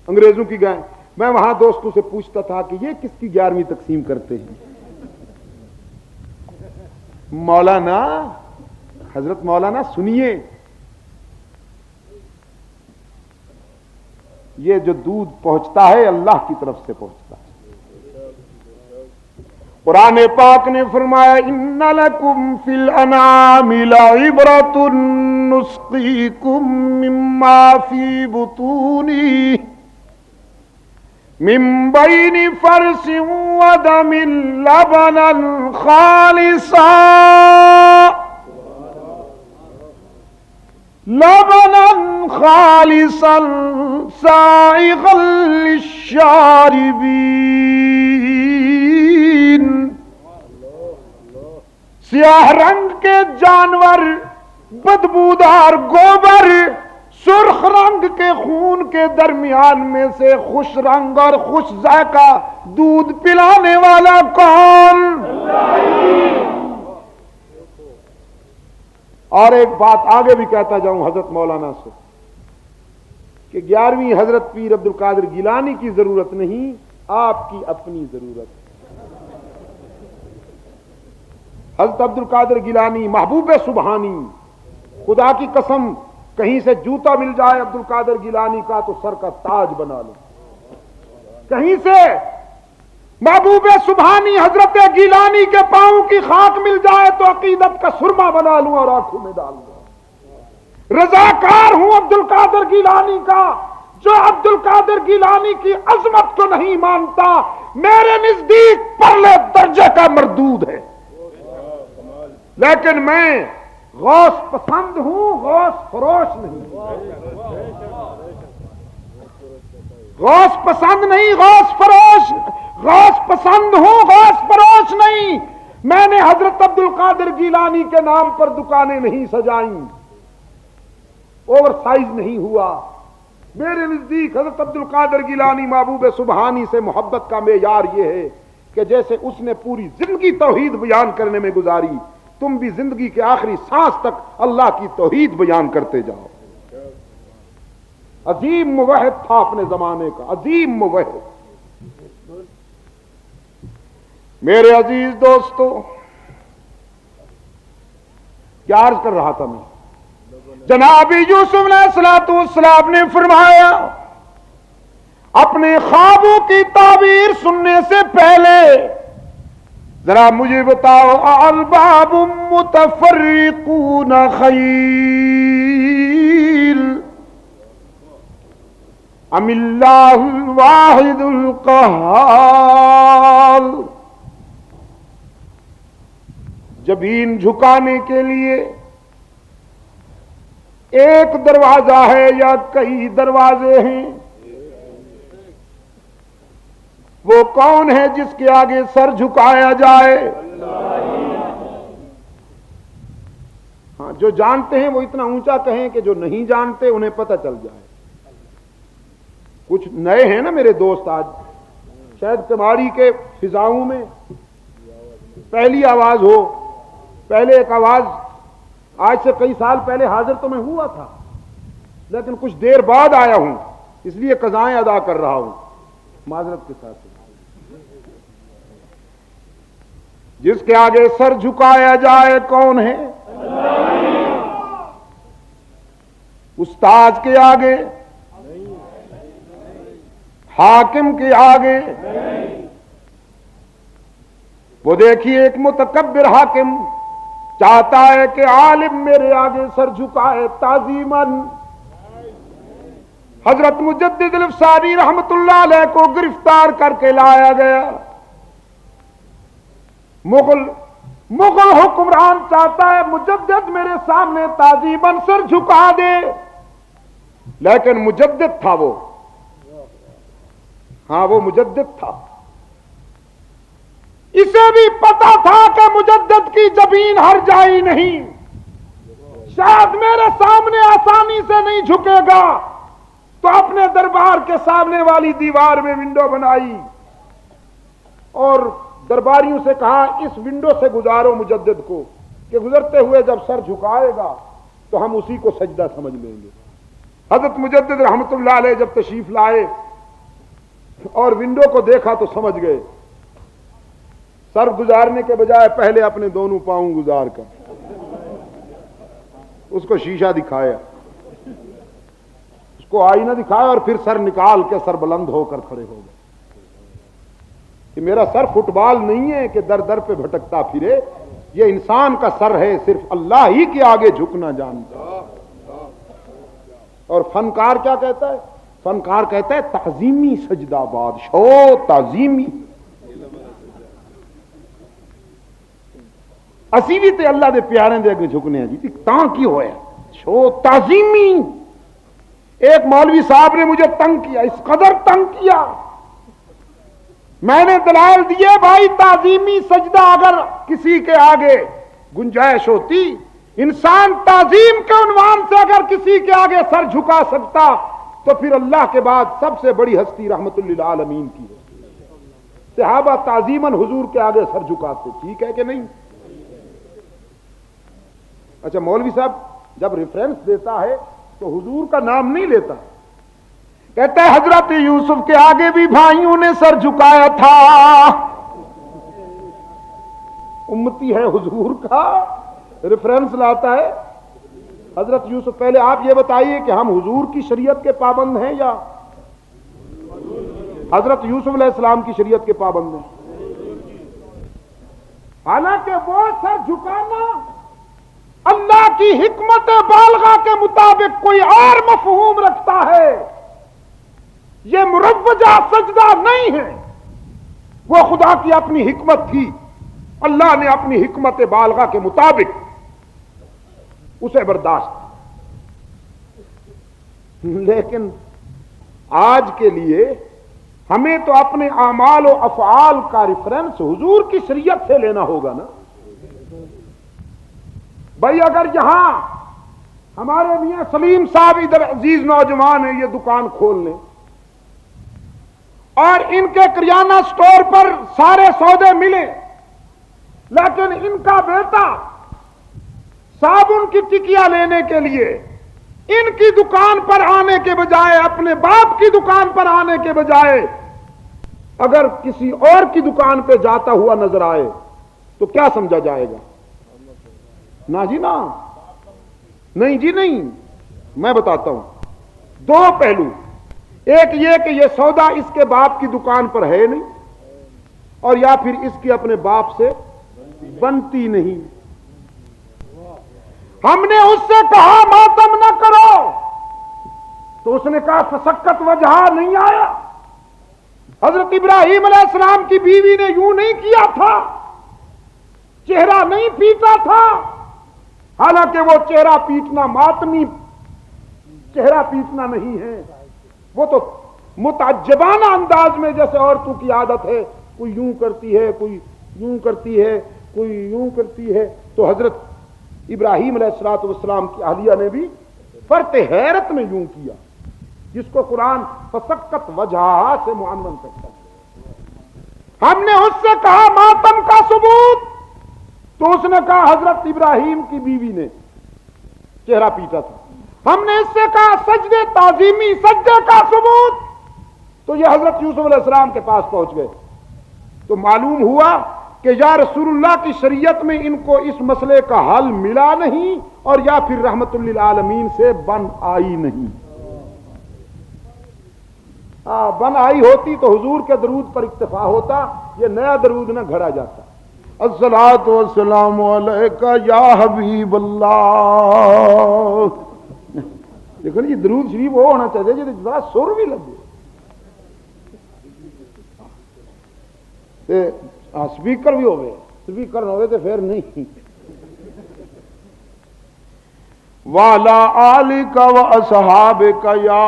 انگریزوں کی گائے۔ میں وہاں دوستوں سے پوچھتا تھا کہ یہ کس کی 11ویں تقسیم کرتے ہیں؟ مولانا، حضرت مولانا سنیے، یہ جو دودھ پہنچتا ہے اللہ کی طرف سے پہنچتا ہے۔ قرآن پاک نے فرمایا ان لکم فی الانعام لعبرۃ نسقیکم مما فی بطونہ من بین فرث ودم لبنا خالصا سائغا للشاربین، سیاہ رنگ کے جانور، بدبودار گوبر، سرخ رنگ کے خون کے درمیان میں سے خوش رنگ اور خوش ذائقہ دودھ پلانے والا کون؟ اور ایک بات آگے بھی کہتا جاؤں حضرت مولانا سے کہ 11ویں حضرت پیر عبد القادر گیلانی کی ضرورت نہیں، آپ کی اپنی ضرورت ہے۔ حضرت عبد القادر گیلانی محبوب سبحانی، خدا کی قسم کہیں سے جوتا مل جائے عبد القادر گیلانی کا تو سر کا تاج بنا لو، کہیں سے محبوب سبحانی حضرت گیلانی کے پاؤں کی خاک مل جائے تو عقیدت کا سرما بنا لوں اور آنکھوں میں ڈال دوں۔ رضاکار ہوں عبد القادر گیلانی کا. جو عبد القادر گیلانی کی عظمت کو نہیں مانتا میرے نزدیک پرلے درجے کا مردود ہے. لیکن میں غوث پسند ہوں، غوث فروش نہیں. غوث پسند نہیں، غوث فروش. غوث پسند ہوں، غوث فروش نہیں. میں نے حضرت عبد القادر گیلانی کے نام پر دکانیں نہیں سجائیں، اوور سائز نہیں ہوا. میرے نزدیک حضرت عبد القادر گیلانی محبوب سبحانی سے محبت کا معیار یہ ہے کہ جیسے اس نے پوری زندگی توحید بیان کرنے میں گزاری، تم بھی زندگی کے آخری سانس تک اللہ کی توحید بیان کرتے جاؤ. عظیم موحد تھا اپنے زمانے کا، عظیم موحد. میرے عزیز دوستو، کیا عرض کر رہا تھا میں؟ جناب یوسف علیہ السلام نے فرمایا اپنے خوابوں کی تعبیر سننے سے پہلے ذرا مجھے بتاؤ، الباب متفرقون خیر ام اللہ الواحد القہار؟ جبین جھکانے کے لیے ایک دروازہ ہے یا کئی دروازے ہیں؟ وہ کون ہے جس کے آگے سر جھکایا جائے؟ ہاں، جو جانتے ہیں وہ اتنا اونچا کہیں کہ جو نہیں جانتے انہیں پتہ چل جائے. کچھ نئے ہیں نا میرے دوست، آج شاید تمہاری کے فضاؤں میں پہلی آواز ہو. پہلے ایک آواز آج سے کئی سال پہلے حاضر تو میں ہوا تھا، لیکن کچھ دیر بعد آیا ہوں، اس لیے قضائیں ادا کر رہا ہوں معذرت کے ساتھ. جس کے آگے سر جھکایا جائے کون ہے؟ استاد کے آگے، حاکم کے آگے. وہ دیکھیے ایک متکبر حاکم چاہتا ہے کہ عالم میرے آگے سر جھکائے تعظیماً. حضرت مجدد الافساری رحمت اللہ علیہ کو گرفتار کر کے لایا گیا. مغل حکمران چاہتا ہے مجدد میرے سامنے تعظیماً سر جھکا دے، لیکن مجدد تھا وہ. ہاں، وہ مجدد تھا. اسے بھی پتا تھا کہ مجدد کی جبین ہر جائی نہیں، شاید میرے سامنے آسانی سے نہیں جھکے گا، تو اپنے دربار کے سامنے والی دیوار میں ونڈو بنائی اور درباریوں سے کہا اس ونڈو سے گزارو مجدد کو، کہ گزرتے ہوئے جب سر جھکائے گا تو ہم اسی کو سجدہ سمجھ لیں گے. حضرت مجدد رحمت اللہ علیہ جب تشریف لائے اور ونڈو کو دیکھا تو سمجھ گئے. سر گزارنے کے بجائے پہلے اپنے دونوں پاؤں گزار کر اس کو شیشہ دکھایا، اس کو آئینہ دکھایا اور پھر سر نکال کے سر بلند ہو کر کھڑے ہو گئے کہ میرا سر فٹ بال نہیں ہے کہ در در پہ بھٹکتا پھرے، یہ انسان کا سر ہے، صرف اللہ ہی کے آگے جھکنا جانتا. اور فنکار کیا کہتا ہے؟ فنکار کہتا ہے تعظیمی سجدہ بادشاہ، تعظیمی. اسی بھی تے اللہ دے پیارے دے اگے جھکنے ہیں جی، تاں کی ہویا شو تعظیمی. ایک مولوی صاحب نے مجھے تنگ کیا، اس قدر تنگ کیا، میں نے دلائل دیے بھائی تعظیمی سجدہ اگر کسی کے آگے گنجائش ہوتی، انسان تعظیم کے عنوان سے اگر کسی کے آگے سر جھکا سکتا تو پھر اللہ کے بعد سب سے بڑی ہستی رحمت للعالمین کی ہے. صحابہ تعظیماً حضور کے آگے سر جھکاتے، ٹھیک ہے کہ نہیں؟ اچھا، مولوی صاحب جب ریفرنس دیتا ہے تو حضور کا نام نہیں لیتا، کہتا ہے حضرت یوسف کے آگے بھی بھائیوں نے سر جھکایا تھا. امتی ہے حضور کا، ریفرنس لاتا ہے حضرت یوسف. پہلے آپ یہ بتائیے کہ ہم حضور کی شریعت کے پابند ہیں یا حضرت یوسف علیہ السلام کی شریعت کے پابند ہیں؟ حالانکہ وہ سر جھکانا اللہ کی حکمت بالغہ کے مطابق کوئی اور مفہوم رکھتا ہے، یہ مروجہ سجدہ نہیں ہے، وہ خدا کی اپنی حکمت تھی، اللہ نے اپنی حکمت بالغہ کے مطابق اسے برداشت کیا۔ لیکن آج کے لیے ہمیں تو اپنے اعمال و افعال کا ریفرنس حضور کی شریعت سے لینا ہوگا نا۔ بھائی اگر یہاں ہمارے میاں سلیم صاحب ادھر عزیز نوجوان ہیں، یہ دکان کھول لیں اور ان کے کریانہ سٹور پر سارے سودے ملے، لیکن ان کا بیٹا صابن کی ٹکیا لینے کے لیے ان کی دکان پر آنے کے بجائے، اپنے باپ کی دکان پر آنے کے بجائے اگر کسی اور کی دکان پہ جاتا ہوا نظر آئے تو کیا سمجھا جائے گا؟ نا جی نا، نہیں جی نہیں، میں بتاتا ہوں دو پہلو، ایک یہ کہ یہ سودا اس کے باپ کی دکان پر ہے نہیں، اور یا پھر اس کی اپنے باپ سے بنتی نہیں۔ ہم نے اس سے کہا ماتم نہ کرو تو اس نے کہا فسکت وجہ نہیں آیا۔ حضرت ابراہیم علیہ السلام کی بیوی نے یوں نہیں کیا تھا، چہرہ نہیں پیٹا تھا، حالانکہ وہ چہرہ پیٹنا ماتمی چہرہ پیٹنا نہیں ہے، وہ تو متعجبانہ انداز میں جیسے عورتوں کی عادت ہے، کوئی یوں کرتی ہے، کوئی یوں کرتی ہے، کوئی یوں کرتی ہے، تو حضرت ابراہیم علیہ السلام کی اہلیہ نے بھی فرط حیرت میں یوں کیا، جس کو قرآن فسکت وجہ سے معنون کرتا ہے۔ ہم نے اس سے کہا ماتم کا ثبوت تو اس نے کہا حضرت ابراہیم کی بیوی نے چہرہ پیٹا تھا۔ ہم نے اس سے کہا سجدے تعظیمی سجدے کا ثبوت تو یہ حضرت یوسف علیہ السلام کے پاس پہنچ گئے، تو معلوم ہوا کہ یا رسول اللہ کی شریعت میں ان کو اس مسئلے کا حل ملا نہیں، اور یا پھر رحمت للعالمین سے بن آئی نہیں۔ بن آئی ہوتی تو حضور کے درود پر اکتفا ہوتا، یہ نیا درود نہ گھڑا جاتا۔ الصلاۃ والسلام علیک یا حبیب اللہ۔ دیکھو یہ درود شریف وہ ہونا چاہیے جی ذرا سر بھی لگے، سپیکر بھی ہوئے، سپیکر نہ ہوئے تو پھر نہیں۔ والا آلک و اصحابک یا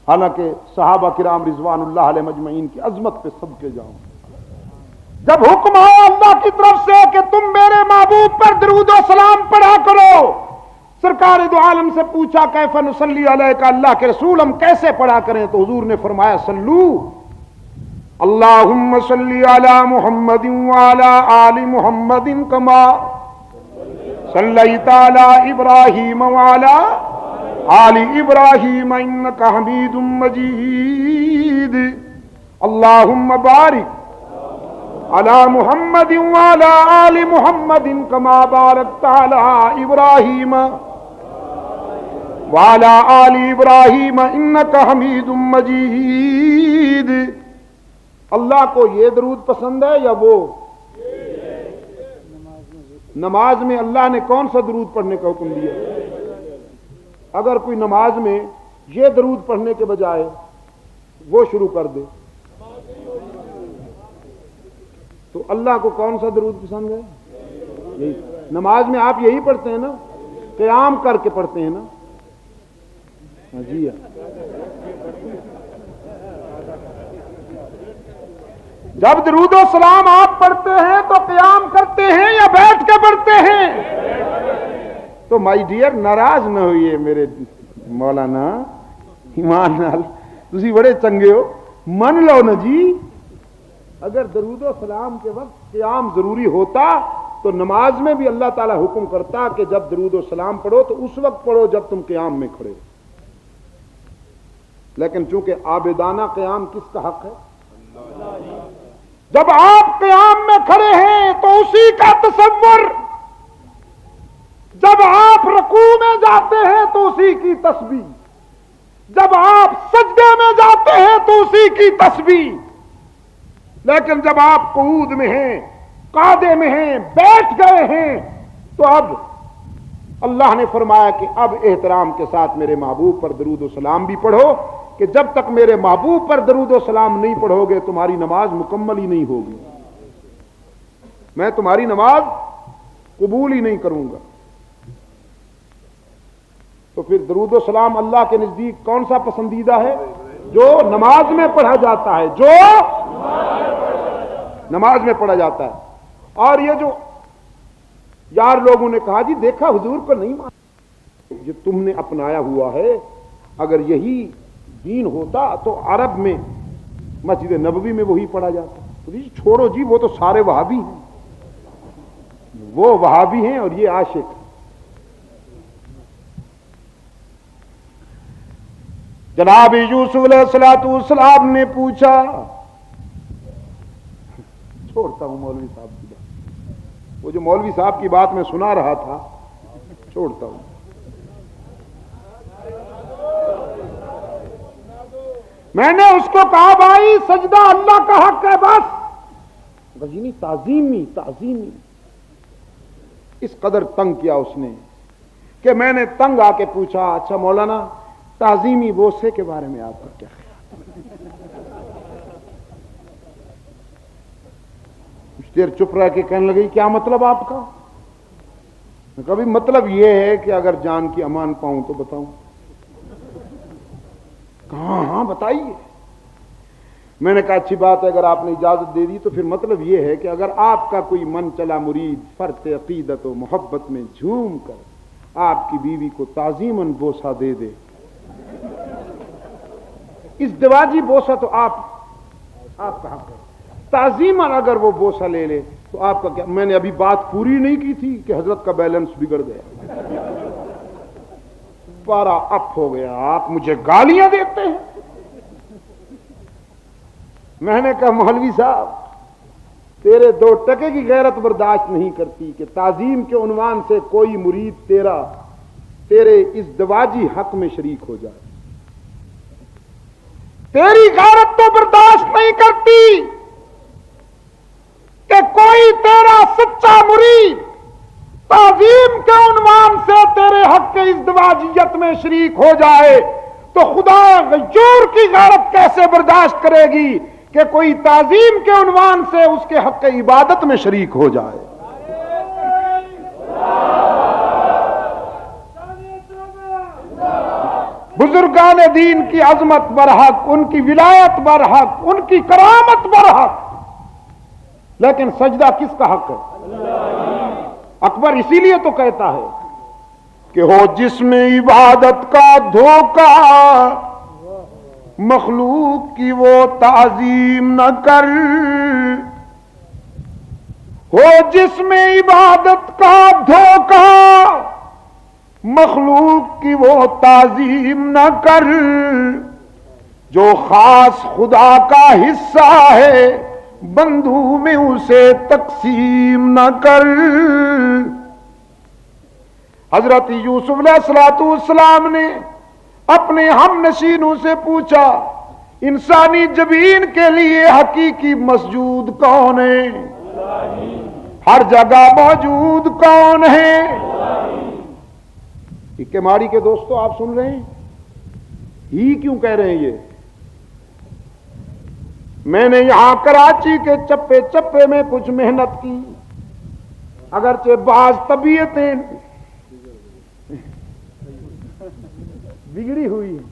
حالانکہ صحابہ کرام رضوان اللہ علیہ مجمعین کی عظمت پہ سب کے جاؤں، جب حکم ہو اللہ کی طرف سے کہ تم میرے محبوب پر درود و سلام پڑھا کرو، سرکار دو عالم سے پوچھا کیف نصلی علیک، اللہ کے رسول ہم کیسے پڑھا کریں؟ تو حضور نے فرمایا صلو اللہم صلی علی محمد وعلی آل محمد کما صلیت علی ابراہیم وعلی آل ابراہیم انک حمید مجید، اللہم بارک علی محمد وعلی آل محمد کما بارکت علی ابراہیم وعلی آل ابراہیم انک حمید مجید۔ اللہ کو یہ درود پسند ہے یا وہ؟ نماز میں اللہ نے کون سا درود پڑھنے کا حکم دیا؟ اگر کوئی نماز میں یہ درود پڑھنے کے بجائے وہ شروع کر دے تو اللہ کو کون سا درود پسند ہے؟ یہی نماز میں آپ یہی پڑھتے ہیں نا، قیام کر کے پڑھتے ہیں نا؟ جی جب درود و سلام آپ پڑھتے ہیں تو قیام کرتے ہیں یا بیٹھ کے پڑھتے ہیں؟ تو مائی ڈیئر ناراض نہ ہوئیے میرے مولانا، ایمان نال تسی بڑے چنگے ہو، من لو نا جی۔ اگر درود و سلام کے وقت قیام ضروری ہوتا تو نماز میں بھی اللہ تعالی حکم کرتا کہ جب درود و سلام پڑھو تو اس وقت پڑھو جب تم قیام میں کھڑے ہو، لیکن چونکہ عابدانہ قیام کس کا حق ہے؟ جب آپ قیام میں کھڑے ہیں تو اسی کا تصور، جب آپ رکوع میں جاتے ہیں تو اسی کی تسبیح، جب آپ سجدے میں جاتے ہیں تو اسی کی تسبیح، لیکن جب آپ قعود میں ہیں، قعدے میں ہیں، بیٹھ گئے ہیں، تو اب اللہ نے فرمایا کہ اب احترام کے ساتھ میرے محبوب پر درود و سلام بھی پڑھو، کہ جب تک میرے محبوب پر درود و سلام نہیں پڑھو گے تمہاری نماز مکمل ہی نہیں ہوگی، میں تمہاری نماز قبول ہی نہیں کروں گا۔ تو پھر درود و سلام اللہ کے نزدیک کون سا پسندیدہ ہے؟ جو نماز میں پڑھا جاتا ہے، جو نماز میں پڑھا جاتا ہے۔ اور یہ جو یار لوگوں نے کہا جی دیکھا حضور کو نہیں مان، جو تم نے اپنایا ہوا ہے، اگر یہی دین ہوتا تو عرب میں مسجد نبوی میں وہی پڑھا جاتا۔ تو جی چھوڑو جی، وہ تو سارے وہابی ہیں، وہ وہابی ہیں اور یہ عاشق۔ جناب یوسف علیہ السلام نے پوچھا، چھوڑتا ہوں مولوی صاحب کی بات، وہ جو مولوی صاحب کی بات میں سنا رہا تھا چھوڑتا ہوں۔ میں نے اس کو کہا بھائی سجدہ اللہ کا حق ہے بس، غزینی تعظیمی اس قدر تنگ کیا اس نے کہ میں نے تنگ آ کے پوچھا، اچھا مولانا تعظیمی بوسے کے بارے میں آپ کا کیا خیال؟ کچھ دیر چپ رہ کے کہنے لگی کیا مطلب آپ کا؟ میں کہا بھی مطلب یہ ہے کہ اگر جان کی امان پاؤں تو بتاؤں۔ کہاں ہاں بتائیے۔ میں نے کہا اچھی بات ہے، اگر آپ نے اجازت دے دی تو پھر مطلب یہ ہے کہ اگر آپ کا کوئی من چلا مرید فرط عقیدت و محبت میں جھوم کر آپ کی بیوی کو تعظیماً بوسہ دے دے، اس دواجی بوسہ تو آپ کا حق ہے، تعظیماً اگر وہ بوسہ لے لے تو آپ کا کیا؟ میں نے ابھی بات پوری نہیں کی تھی کہ حضرت کا بیلنس بگڑ گیا، پارا اپ ہو گیا، آپ مجھے گالیاں دیتے ہیں۔ میں نے کہا مولوی صاحب تیرے 2 ٹکے کی غیرت برداشت نہیں کرتی کہ تعظیم کے عنوان سے کوئی مرید تیرے اس دواجی حق میں شریک ہو جائے، تیری غیرت تو برداشت نہیں کرتی کہ کوئی تیرا سچا مرید تعظیم کے عنوان سے تیرے حق کے اس دواجیت میں شریک ہو جائے، تو خدا غیور کی غیرت کیسے برداشت کرے گی کہ کوئی تعظیم کے عنوان سے اس کے حق عبادت میں شریک ہو جائے۔ بزرگان دین کی عظمت برحق، ان کی ولایت برحق، ان کی کرامت برحق، لیکن سجدہ کس کا حق ہے؟ اکبر اسی لیے تو کہتا ہے کہ ہو جس میں عبادت کا دھوکہ مخلوق کی وہ تعظیم نہ کر، ہو جس میں عبادت کا دھوکہ مخلوق کی وہ تعظیم نہ کر، جو خاص خدا کا حصہ ہے بندوں میں اسے تقسیم نہ کر۔ حضرت یوسف علیہ السلام نے اپنے ہم نشینوں سے پوچھا انسانی جبین کے لیے حقیقی مسجود کون ہے؟ ہر جگہ موجود کون ہے؟ اکے ماڑی کے دوستو آپ سن رہے ہیں؟ ہی کیوں کہہ رہے ہیں یہ؟ میں نے یہاں کراچی کے چپے چپے میں کچھ محنت کی، اگرچہ بعض طبیعتیں بگڑی ہوئی ہیں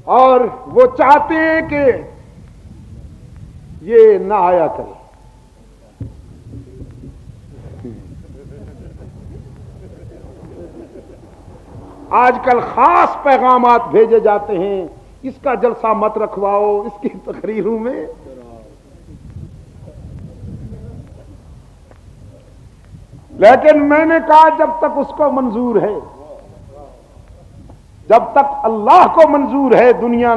اور وہ چاہتے ہیں کہ یہ نہ آیا کرے۔ آج کل خاص پیغامات بھیجے جاتے ہیں، اس کا جلسہ مت رکھواؤ اس کی تقریروں میں۔ لیکن میں نے کہا جب تک اس کو منظور ہے، جب تک اللہ کو منظور ہے، دنیا